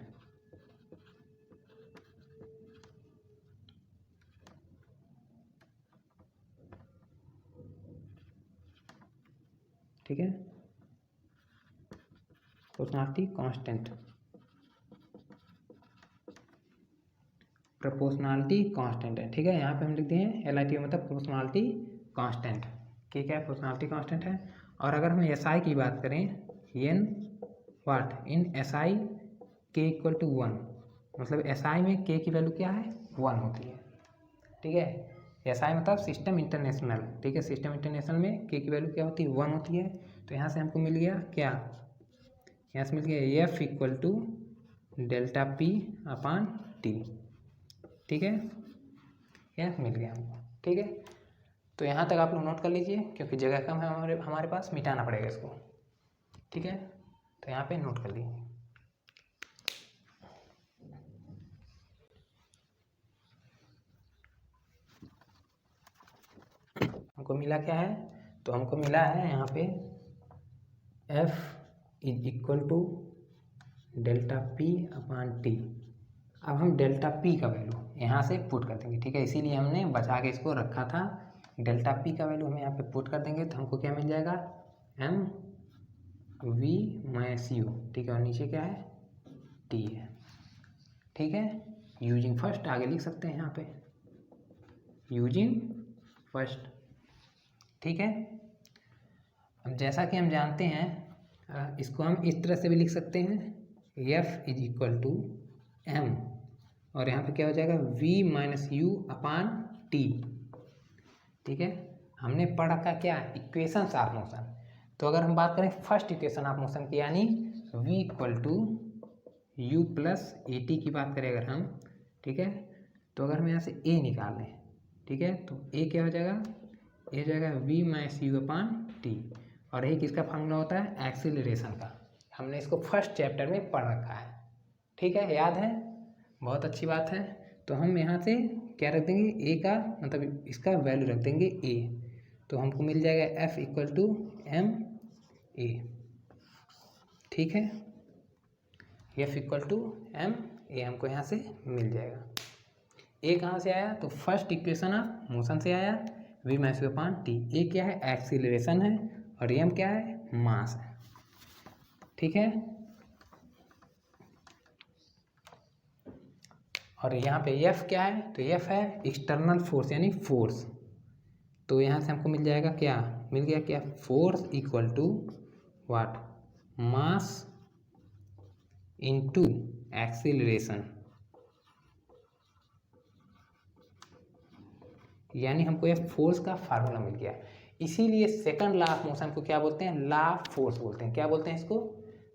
ठीक है, प्रोपोर्शनलिटी कांस्टेंट, प्रोपोर्शनलिटी कांस्टेंट है, ठीक है। यहाँ पे हम लिखते हैं एल आई टी मतलब प्रोपोर्शनलिटी कांस्टेंट, के क्या है, प्रोपोर्शनलिटी कांस्टेंट है। और अगर हम एस आई की बात करें, N watt in S I के इक्वल टू 1, मतलब एस आई में के की वैल्यू क्या है 1 होती है, ठीक है। एस आई मतलब सिस्टम इंटरनेशनल, ठीक है, सिस्टम इंटरनेशनल में के की वैल्यू क्या होती है 1 होती है। तो यहाँ से हमको मिल गया क्या, यहाँ से मिल गया F equal to delta P upon T, ठीक है, यह मिल गया हमको, ठीक है। तो यहाँ तक आप लोग नोट कर लीजिए क्योंकि जगह कम है हमारे पास, मिटाना पड़ेगा इसको, ठीक है। तो यहाँ पे नोट कर लीजिए। हमको मिला क्या है, तो हमको मिला है यहाँ पे F is equal to delta P upon T. अब हम डेल्टा पी का वैल्यू यहाँ से पुट कर देंगे, ठीक है, इसीलिए हमने बचा के इसको रखा था। डेल्टा पी का वैल्यू हम यहाँ पे पुट कर देंगे तो हमको क्या मिल जाएगा एम वी माइनस यू, ठीक है, और नीचे क्या है टी है, ठीक है। यूजिंग फर्स्ट आगे लिख सकते हैं यहाँ पे यूजिंग फर्स्ट, ठीक है। अब जैसा कि हम जानते हैं इसको हम इस तरह से भी लिख सकते हैं F is equal to M और यहाँ पे क्या हो जाएगा v minus U upon T, ठीक है। हमने पढ़ रखा क्या इक्वेशन ऑफ मोशन। तो अगर हम बात करें फर्स्ट इक्वेशन ऑफ मोशन की यानी v equal to U plus A T की बात करें अगर हम, ठीक है, तो अगर हम यहाँ से a निकाल लें, ठीक है, तो a क्या हो जाएगा, a हो जाएगा v minus U upon T. और यही किसका फार्मूला होता है एक्सीलरेशन का। हमने इसको फर्स्ट चैप्टर में पढ़ रखा है, ठीक है, याद है, बहुत अच्छी बात है। तो हम यहाँ से क्या रख देंगे a का मतलब इसका वैल्यू रख देंगे a, तो हमको मिल जाएगा f equal to M A, ठीक है। F equal to M A हमको यहाँ से मिल जाएगा। ए कहाँ से आया? तो फर्स्ट इक्वेशन ऑफ मोशन से आया, v माइनस अपॉन टी। ए क्या है? एक्सीलरेशन है, और एम क्या है? मास है। ठीक है, और यहाँ पे एफ क्या है? तो एफ है एक्सटर्नल फोर्स यानी फोर्स। तो यहाँ से हमको मिल जाएगा क्या? मिल गया क्या? Force equal to what? Mass into acceleration. यानी हमको ये फोर्स का फार्मूला मिल गया। इसीलिए सेकंड लॉ ऑफ मोशन को क्या बोलते हैं? लॉ ऑफ फोर्स बोलते हैं। क्या बोलते हैं इसको?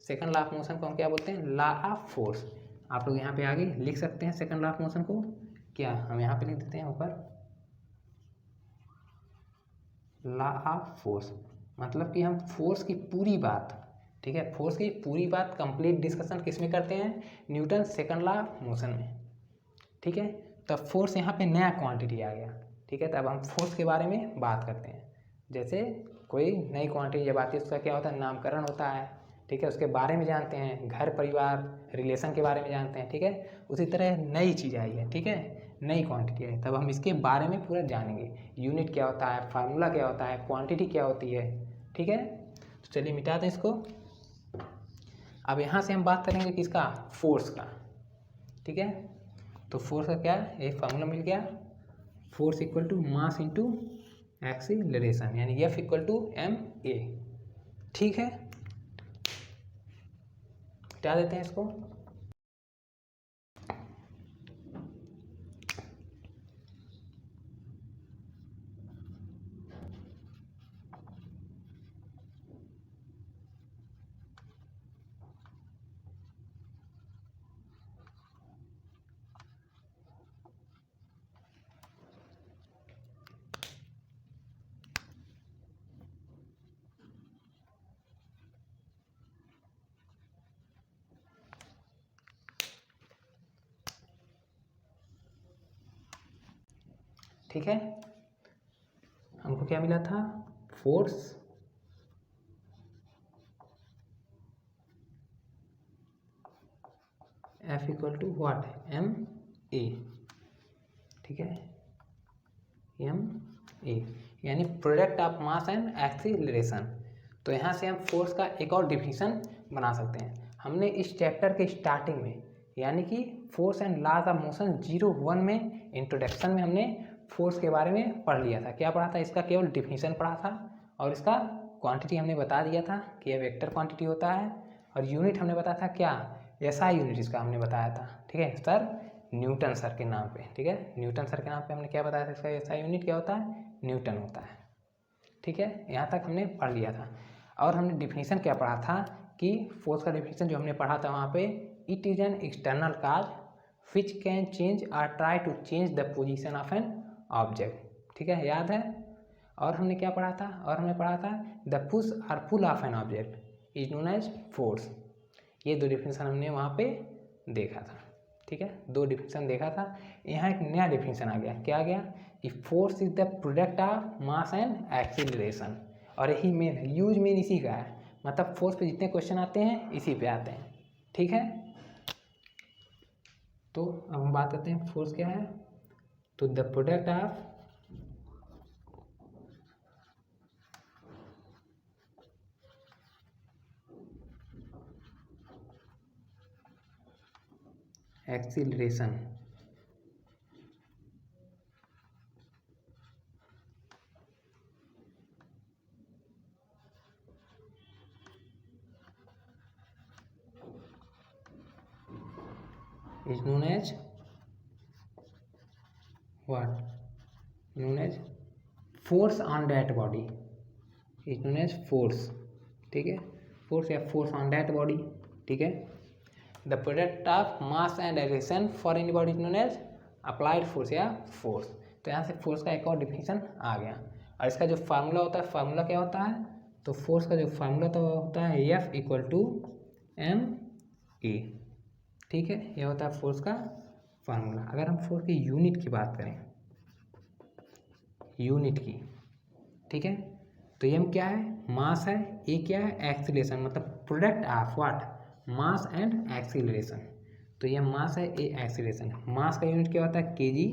सेकंड लॉ ऑफ मोशन को हम क्या बोलते हैं? Law of force. आप लोग यहाँ पे आगे लिख सकते हैं सेकंड लॉ ऑफ मोशन को। क्या हम यहाँ पे लिख देते हैं ऊपर, लॉ ऑफ फोर्स। मतलब कि हम फोर्स की पूरी बात, ठीक है, फोर्स की पूरी बात कंप्लीट डिस्कशन किस में करते हैं? Newton second law of motion में। ठीक है, तब फोर्स यहाँ पे नया क्वांटिटी आ गया। ठीक है, तब हम फोर्स के बारे में बात करते हैं। जैसे कोई नई क्वांटिटी जब आती है उसका क्या होता है? नामकरण होता है। ठीक है, उसके बारे में जानते हैं, घर परिवार रिलेशन के बारे में जानते हैं। ठीक है, उसी तरह नई चीज़ आई है, ठीक है, नई क्वांटिटी है, तब हम इसके बारे में पूरा जानेंगे। यूनिट क्या होता है, फार्मूला क्या होता है, क्वांटिटी क्या होती है। ठीक है, तो चलिए मिटा दें इसको। अब यहाँ से हम बात करेंगे किसका? फोर्स का। ठीक है, तो फोर्स का क्या है? एक फार्मूला मिल गया, force equal to mass into acceleration, यानी F equal to M A. ठीक है, क्या देते हैं इसको। ठीक है, हमको क्या मिला था? Force F equal to what? M A. ठीक है, एम ए यानी product of mass and acceleration. तो यहाँ से हम फोर्स का एक और डिफिनीशन बना सकते हैं। हमने इस चैप्टर के स्टार्टिंग में यानी कि force and laws of motion 01 में इंट्रोडक्शन में हमने फोर्स के बारे में पढ़ लिया था। क्या पढ़ा था? इसका केवल डिफिनीशन पढ़ा था, और इसका क्वांटिटी हमने बता दिया था कि यह वेक्टर क्वांटिटी होता है, और यूनिट हमने बताया था क्या? एसआई यूनिट इसका हमने बताया था। ठीक है सर, न्यूटन सर के नाम पे। ठीक है, न्यूटन सर के नाम पे हमने क्या बताया था? इसका एसआई यूनिट क्या होता है? न्यूटन होता है। ठीक है, यहाँ तक हमने पढ़ लिया था। और हमने डिफिनीशन क्या पढ़ा था कि फोर्स का डिफिनीशन जो हमने पढ़ा था वहाँ पे, it is an external cause which can change और try to change the position of an object. ठीक है, याद है? और हमने क्या पढ़ा था? और हमने पढ़ा था द पुश और pull of an object is known as force. ये दो डिफिनीशन हमने वहाँ पे देखा था। ठीक है, दो डिफिनीशन देखा था। यहाँ एक नया डिफिनीशन आ गया। क्या आ गया? कि force is the product of mass and acceleration. और यही मेन है, यूज मेन इसी का है। मतलब फोर्स पे जितने क्वेश्चन आते हैं इसी पे आते हैं। ठीक है, तो अब हम बात करते हैं फोर्स क्या है। तो the product of acceleration is known as what? Known as force on that body is known as force। ठीक है, फोर्स या फोर्स ऑन दैट बॉडी। ठीक है, the product of mass and acceleration for any body is known as applied force या force. तो यहाँ से force का एक और डिफिनीशन आ गया। और इसका जो फार्मूला होता है, फार्मूला क्या होता है? तो फोर्स का जो फार्मूला तो होता है F equal to M A. ठीक है, यह होता है फोर्स का फार्मूला। अगर हम फोर्स की यूनिट की बात करें, यूनिट की, ठीक है, तो एम क्या है? मास है, ए क्या है? एक्सीलरेशन, मतलब product of what? Mass and acceleration. तो ये मास है, ये एक्सीलरेशन है। मास का यूनिट क्या होता है केजी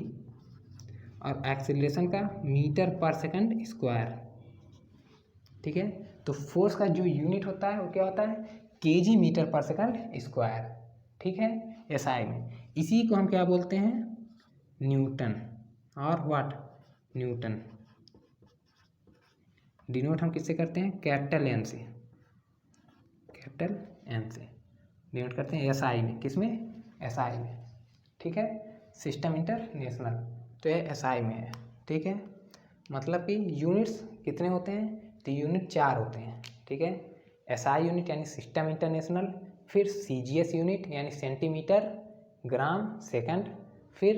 और एक्सीलरेशन का मीटर पर सेकंड स्क्वायर। ठीक है, तो फोर्स का जो यूनिट होता है वो क्या होता है केजी मीटर पर सेकंड स्क्वायर। ठीक है, एसआई में। इसी को हम क्या बोलते हैं न्यूटन और व्हाट न्यूटन। डिनोट हम किससे करते हैं कैपिटल एन से, कैपिटल एन से डिनोट करते हैं एसआई में। किसमें एसआई में। ठीक है, सिस्टम इंटरनेशनल, तो ये एसआई में है। ठीक है, मतलब कि यूनिट्स कितने होते हैं तो यूनिट 4 होते हैं। ठीक है, एसआई यूनिट यानी सिस्टम इंटरनेशनल, फिर सीजीएस यूनिट यानी सेंटीमीटर ग्राम सेकंड, फिर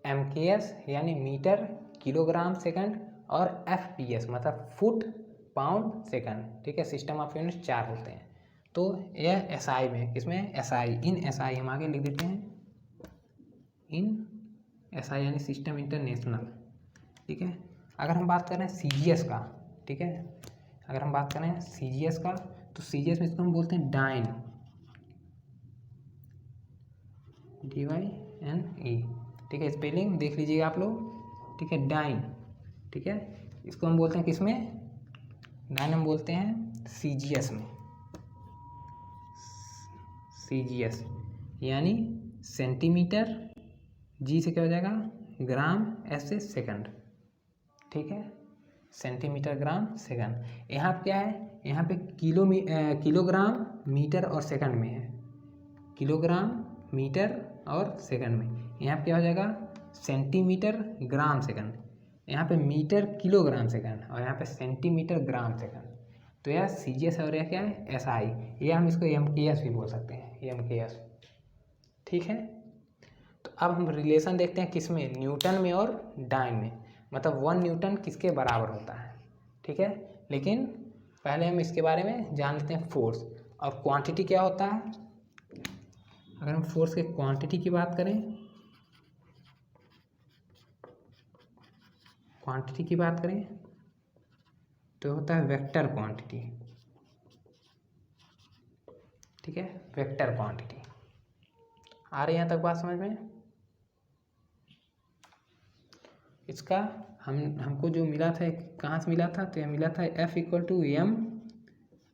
एमकेएस यानी मीटर किलोग्राम सेकंड, और एफपीएस मतलब फुट पाउंड सेकंड। ठीक है, सिस्टम ऑफ यूनिट 4 होते हैं। तो यह एसआई में, किसमें एसआई, इन एसआई हम आगे लिख देते हैं इन एसआई यानी सिस्टम इंटरनेशनल। ठीक है, अगर हम बात करें सीजीएस का, ठीक है, अगर हम बात करें सीजीएस का तो सीजीएस में इसको हम बोलते हैं डाइन, DYNE। ठीक है, स्पेलिंग देख लीजिएगा आप लोग। ठीक है, डाइन। ठीक है, इसको हम बोलते हैं किसमें डाइन हम बोलते हैं सीजीएस में। सीजीएस यानी सेंटीमीटर, जी से क्या हो जाएगा ग्राम, एस से सेकंड। ठीक है, सेंटीमीटर ग्राम सेकंड। यहाँ पे क्या है, यहाँ पे किलोग्राम मीटर और सेकंड में है, किलोग्राम मीटर और सेकंड में। यहाँ पे क्या हो जाएगा सेंटीमीटर ग्राम सेकंड, यहाँ पे मीटर किलोग्राम सेकंड, और यहाँ पे सेंटीमीटर ग्राम सेकंड। तो यह सीजीएस और यह क्या है एसआई, ये हम इसको एमकेएस भी बोल सकते हैं, एमकेएस। ठीक है, तो अब हम रिलेशन देखते हैं किसमें न्यूटन में और डाइन में, मतलब 1 न्यूटन किसके बराबर होता है। ठीक है, लेकिन पहले हम इसके बारे में जान लेते हैं फोर्स और क्वांटिटी क्या होता है। अगर हम फोर्स के क्वांटिटी की बात करें, क्वांटिटी की बात करें तो होता है वेक्टर क्वांटिटी। ठीक है, वेक्टर क्वांटिटी। आ रही है यहाँ तक बात समझ में। इसका हमको जो मिला था कहाँ से मिला था, तो यह मिला था F equal to M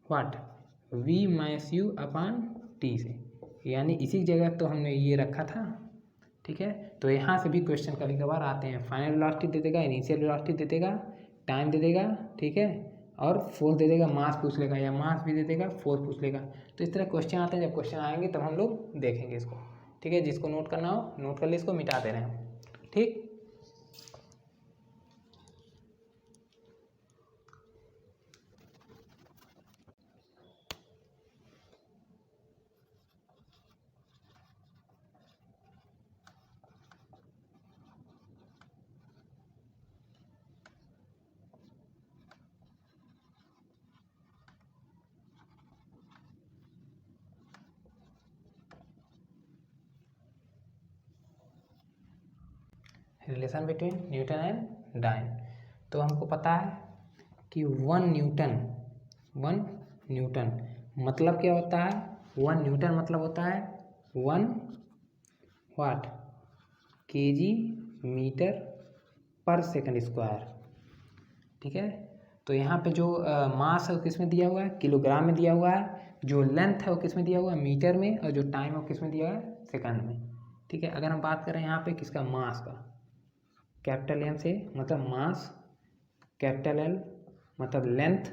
what V minus U upon T से, यानी इसी जगह तो हमने ये रखा था। ठीक है, तो यहाँ से भी क्वेश्चन कभी कभार आते हैं, फाइनल वेलोसिटी दे देगा, इनिशियल वेलोसिटी दे देगा, टाइम दे देगा, ठीक है, और फोर्स दे देगा, मास पूछ लेगा, या मास भी दे देगा फोर्स पूछ लेगा। तो इस तरह क्वेश्चन आते हैं, जब क्वेश्चन आएंगे तब हम लोग देखेंगे इसको। ठीक है, जिसको नोट करना हो नोट कर ले, इसको मिटा दे रहे हैं। ठीक, relation between Newton and dyne. तो हमको पता है कि 1 न्यूटन मतलब क्या होता है, 1 न्यूटन मतलब होता है 1 वाट केजी मीटर पर सेकंड स्क्वायर। ठीक है, तो यहाँ पे जो मास है वो किस में दिया हुआ है किलोग्राम में दिया हुआ है, जो लेंथ है वो किस में दिया हुआ है मीटर में, और जो टाइम है वो किस में दिया हुआ है सेकंड में। ठीक है, अगर हम बात करें यहाँ पे किसका मास का, कैपिटल एम से मतलब मास, कैपिटल एल मतलब लेंथ,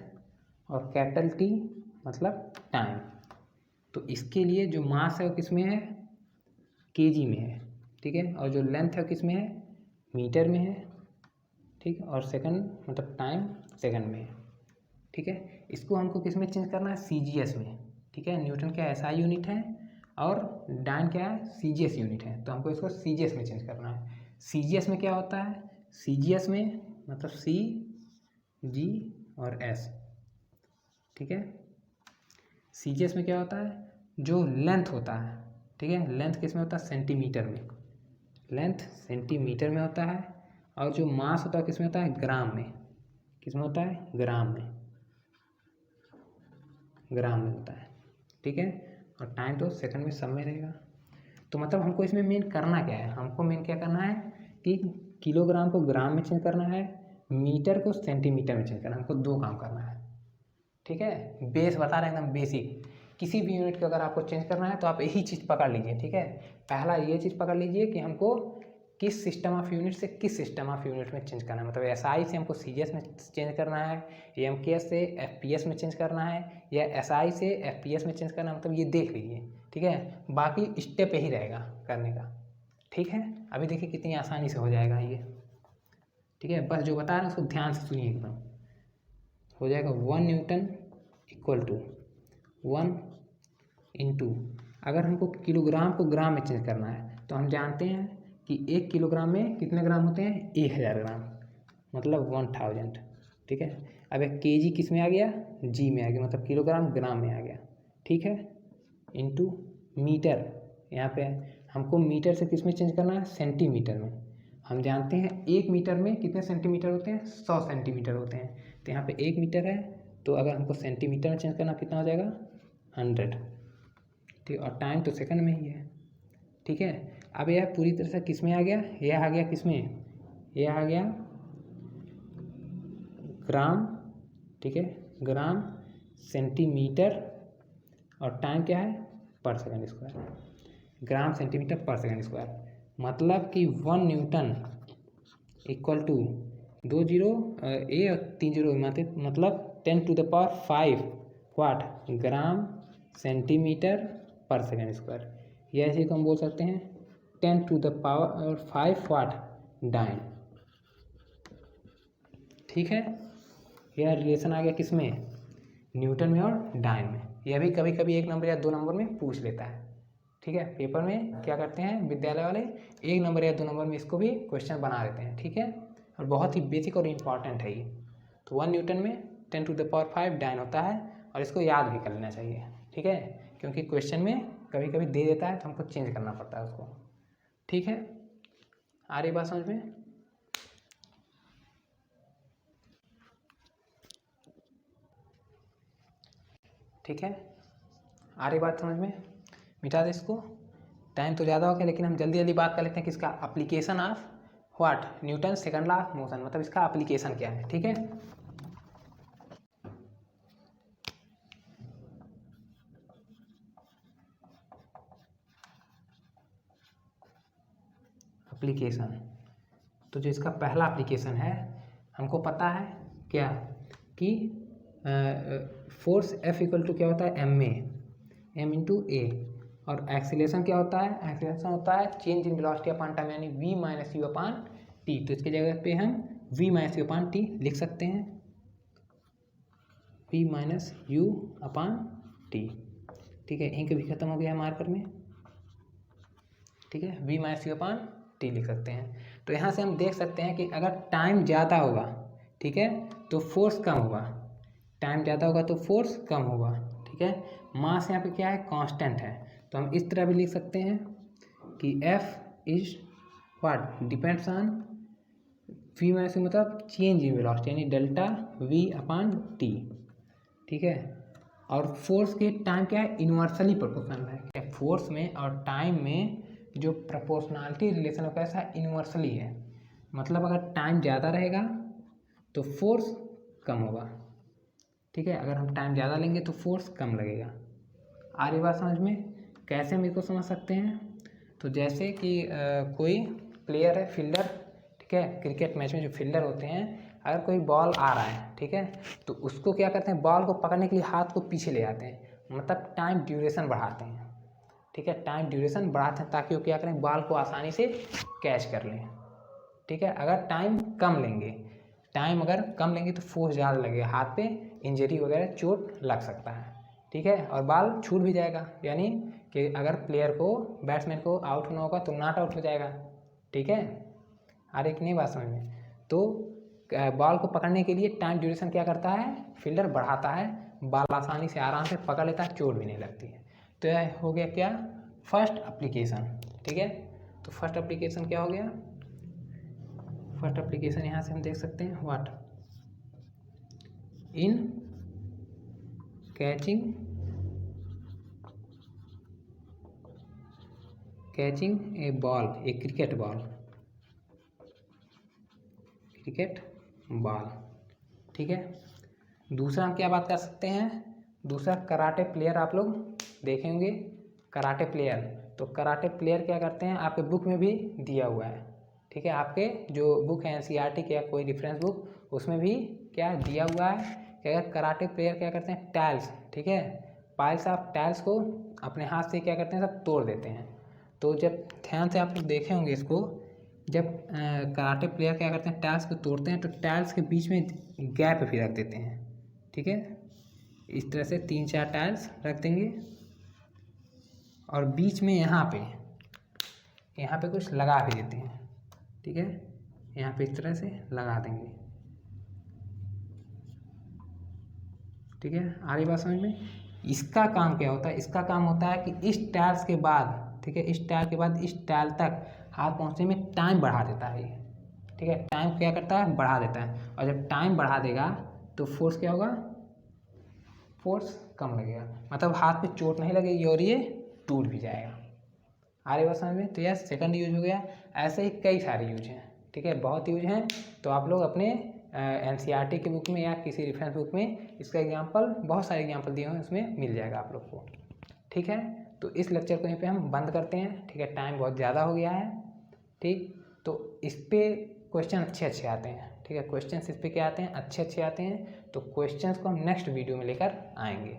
और कैपिटल टी मतलब टाइम। तो इसके लिए जो मास है वो किस में है केजी में है। ठीक है, और जो लेंथ है किस में है मीटर में है। ठीक है, और सेकंड मतलब टाइम सेकंड में है। ठीक है, इसको हमको किस में चेंज करना है सीजीएस में। ठीक है, न्यूटन क्या एसआई यूनिट है और डाइन क्या है सीजीएस यूनिट है, तो हमको इसको सीजीएस में चेंज करना है। सीजीएस में क्या होता है, सीजीएस में मतलब सी जी और एस। ठीक है, सीजीएस में क्या होता है जो लेंथ होता है, ठीक है, लेंथ किस में होता है सेंटीमीटर में, लेंथ सेंटीमीटर में होता है, और जो मास होता है किस में होता है ग्राम में, किस में होता है ग्राम में, ग्राम में होता है। ठीक है, और टाइम तो सेकंड में सब में रहेगा। तो मतलब हमको इसमें मेन करना क्या है, हमको मेन क्या करना है कि किलोग्राम को ग्राम में चेंज करना है, मीटर को सेंटीमीटर में चेंज करना है। हमको 2 काम करना है, ठीक है। बेस बता रहे हैं एकदम बेसिक। किसी भी यूनिट को अगर आपको चेंज करना है तो आप यही चीज़ पकड़ लीजिए, ठीक है। पहला ये चीज़ पकड़ लीजिए कि हमको किस सिस्टम ऑफ यूनिट से किस सिस्टम ऑफ यूनिट में चेंज करना है। मतलब SI से हमको CS में चेंज करना है, MKS से FPS में चेंज करना है, या SI से FPS में चेंज करना है। मतलब ये देख लीजिए, ठीक है। बाकी स्टेप यही रहेगा करने का, ठीक है। अभी देखिए कितनी आसानी से हो जाएगा ये, ठीक है। बस जो बता रहे हैं उसको ध्यान से सुनिए एकदम। हो जाएगा 1 न्यूटन इक्वल टू 1 इंटू, अगर हमको किलोग्राम को ग्राम में चेंज करना है तो हम जानते हैं कि 1 किलोग्राम में कितने ग्राम होते हैं, 1000 ग्राम, मतलब 1000, ठीक है। अब एक केजी किस में आ गया, जी में आ गया, मतलब किलोग्राम ग्राम में आ गया, ठीक है। इंटू मीटर, यहाँ पे हमको मीटर से किस में चेंज करना है, सेंटीमीटर में। हम जानते हैं 1 मीटर में कितने सेंटीमीटर होते हैं, 100 सेंटीमीटर होते हैं। तो यहाँ पे 1 मीटर है, तो अगर हमको सेंटीमीटर में चेंज करना कितना हो जाएगा, 100, ठीक। और टाइम तो सेकंड में ही है, ठीक है। अब यह पूरी तरह से किस में आ गया, यह आ गया किस में, यह आ गया ग्राम, ठीक है, ग्राम सेंटीमीटर, और टाइम क्या है, पर सेकंड स्क्वायर, ग्राम सेंटीमीटर पर सेकंड स्क्वायर। मतलब कि 1 न्यूटन इक्वल टू 2 जीरो ए और 3 जीरो मतलब 10⁵ वाट ग्राम सेंटीमीटर पर सेकंड स्क्वायर, या ऐसे को हम बोल सकते हैं 10⁵ वाट डाइन, ठीक है। यह रिलेशन आ गया किस में, न्यूटन में और डाइन में। यह भी कभी कभी 1 नंबर या 2 नंबर में पूछ लेता है, ठीक है। पेपर में क्या करते हैं विद्यालय वाले, 1 नंबर या 2 नंबर में इसको भी क्वेश्चन बना देते हैं, ठीक है। और बहुत ही बेसिक और इम्पॉर्टेंट है ये। तो 1 न्यूटन में 10⁵ डाइन होता है, और इसको याद भी कर लेना चाहिए, ठीक है, क्योंकि क्वेश्चन में कभी कभी दे देता है तो हमको चेंज करना पड़ता है उसको, ठीक है। आ रही बात समझ में, ठीक है। आ रही बात समझ में, मिटा दे इसको। टाइम तो ज़्यादा हो गया, लेकिन हम जल्दी जल्दी बात कर लेते हैं कि इसका application of what, Newton second law of motion, मतलब इसका एप्लीकेशन क्या है, ठीक है। एप्लीकेशन, तो जो इसका पहला एप्लीकेशन है, हमको पता है क्या कि फोर्स F इक्वल टू क्या होता है, m इंटू ए, और एक्सीलरेशन क्या होता है, एक्सीलरेशन होता है change in velocity upon time, यानी v minus you upon T. तो इसकी जगह पे हम v minus you upon T लिख सकते हैं, v minus you upon T, ठीक है। इंक भी खत्म हो गया मार्कर में, ठीक है। v minus you upon T लिख सकते हैं। तो यहाँ से हम देख सकते हैं कि अगर टाइम ज़्यादा होगा, ठीक है, तो फोर्स कम होगा, टाइम ज़्यादा होगा तो फोर्स कम होगा, ठीक है। मास यहाँ पे क्या है, कांस्टेंट है, तो हम इस तरह भी लिख सकते हैं कि F is what, depends on v minus U, मतलब चेंज इन वेलोसिटी, यानी डेल्टा v अपॉन टी, ठीक है। और फोर्स के टाइम क्या है, इन्वर्सली प्रोपोर्शनल है। फोर्स में और टाइम में जो प्रोपोर्शनलिटी रिलेशन है कैसा, इन्वर्सली है। मतलब अगर टाइम ज़्यादा रहेगा तो फोर्स कम होगा, ठीक है। अगर हम टाइम ज़्यादा लेंगे तो फोर्स कम लगेगा। आ रही बात समझ में, कैसे हम इसको समझ सकते हैं, तो जैसे कि कोई प्लेयर है, फील्डर, ठीक है, क्रिकेट मैच में जो फील्डर होते हैं, अगर कोई बॉल आ रहा है, ठीक है, तो उसको क्या करते हैं, बॉल को पकड़ने के लिए हाथ को पीछे ले आते हैं, मतलब टाइम ड्यूरेशन बढ़ाते हैं, ठीक है। टाइम ड्यूरेशन बढ़ाते हैं ताकि वो क्या करें, बॉल को आसानी से कैच कर लें, ठीक है। अगर टाइम कम लेंगे, टाइम अगर कम लेंगे तो फोर्स ज़्यादा लगेगा, हाथ पे इंजरी वगैरह चोट लग सकता है, ठीक है, और बॉल छूट भी जाएगा, यानी कि अगर प्लेयर को, बैट्समैन को आउट होना होगा तो नॉट आउट हो जाएगा, ठीक है। अरे एक नई बात समझ में, तो बॉल को पकड़ने के लिए टाइम ड्यूरेशन क्या करता है, फील्डर बढ़ाता है, बॉल आसानी से आराम से पकड़ लेता है, चोट भी नहीं लगती है। तो यह हो गया क्या, फर्स्ट एप्लीकेशन, ठीक है। तो फर्स्ट एप्लीकेशन क्या हो गया, फर्स्ट एप्लीकेशन यहाँ से हम देख सकते हैं, what, in catching catching A ball, A cricket ball, cricket ball. ठीक है। दूसरा हम क्या बात कर सकते हैं, दूसरा कराटे प्लेयर आप लोग देखे होंगे, कराटे प्लेयर। तो कराटे प्लेयर क्या करते हैं, आपके बुक में भी दिया हुआ है। ठीक है, आपके जो बुक है NCERT के या कोई रेफरेंस बुक, उसमें भी क्या दिया हुआ है कि कराटे प्लेयर क्या करते हैं, टाइल्स, ठीक है, पाइल्स ऑफ टाइल्स को अपने हाथ से क्या करते हैं, सब तोड़ देते हैं। तो जब ध्यान से आप लोग देखे होंगे इसको, जब कराटे प्लेयर क्या करते हैं, टाइल्स को तोड़ते हैं तो टाइल्स के बीच में गैप भी रख देते हैं। ठीक है, इस तरह से 3-4 टाइल्स रख देंगे और बीच में यहाँ पे कुछ लगा भी देते हैं। ठीक है, यहाँ पे इस तरह से लगा देंगे। ठीक है, आगे बात समझ में। इसका काम क्या होता है, इसका काम होता है कि इस टाइल्स के बाद, ठीक है, इस टाइल के बाद इस टाइल तक हाथ पहुँचने में टाइम बढ़ा देता है ये। ठीक है, टाइम क्या करता है, बढ़ा देता है। और जब टाइम बढ़ा देगा तो फोर्स क्या होगा, फोर्स कम लगेगा, मतलब हाथ पे चोट नहीं लगेगी और ये टूट भी जाएगा। आगे बात समझ में। तो यह सेकंड यूज हो गया। ऐसे ही कई सारे यूज हैं। ठीक है, बहुत यूज हैं। तो आप लोग अपने NCERT की बुक में या किसी रेफरेंस बुक में इसका एग्जाम्पल, बहुत सारे एग्जाम्पल दिए हुए हैं, उसमें मिल जाएगा आप लोग को। ठीक है, तो इस लेक्चर को यहीं पे हम बंद करते हैं। ठीक है, टाइम बहुत ज़्यादा हो गया है। ठीक, तो इस पर क्वेश्चन अच्छे आते हैं। ठीक है, क्वेश्चंस इस पर क्या आते हैं, अच्छे आते हैं। तो क्वेश्चंस को हम नेक्स्ट वीडियो में लेकर आएंगे।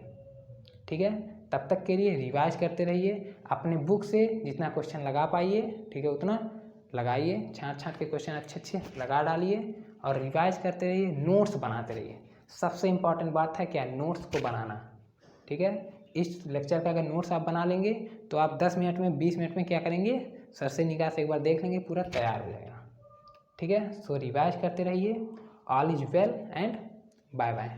ठीक है, तब तक के लिए रिवाइज करते रहिए, अपने बुक से जितना क्वेश्चन लगा पाइए, ठीक है, उतना लगाइए, छाँट के क्वेश्चन अच्छे लगा डालिए और रिवाइज करते रहिए, नोट्स बनाते रहिए। सबसे इम्पॉर्टेंट बात है क्या, नोट्स को बनाना। ठीक है, इस लेक्चर का अगर नोट्स आप बना लेंगे तो आप 10 मिनट में, 20 मिनट में क्या करेंगे, सर से निगाह से एक बार देख लेंगे, पूरा तैयार हो जाएगा। ठीक है, सो रिवाइज करते रहिए। All is well and bye bye.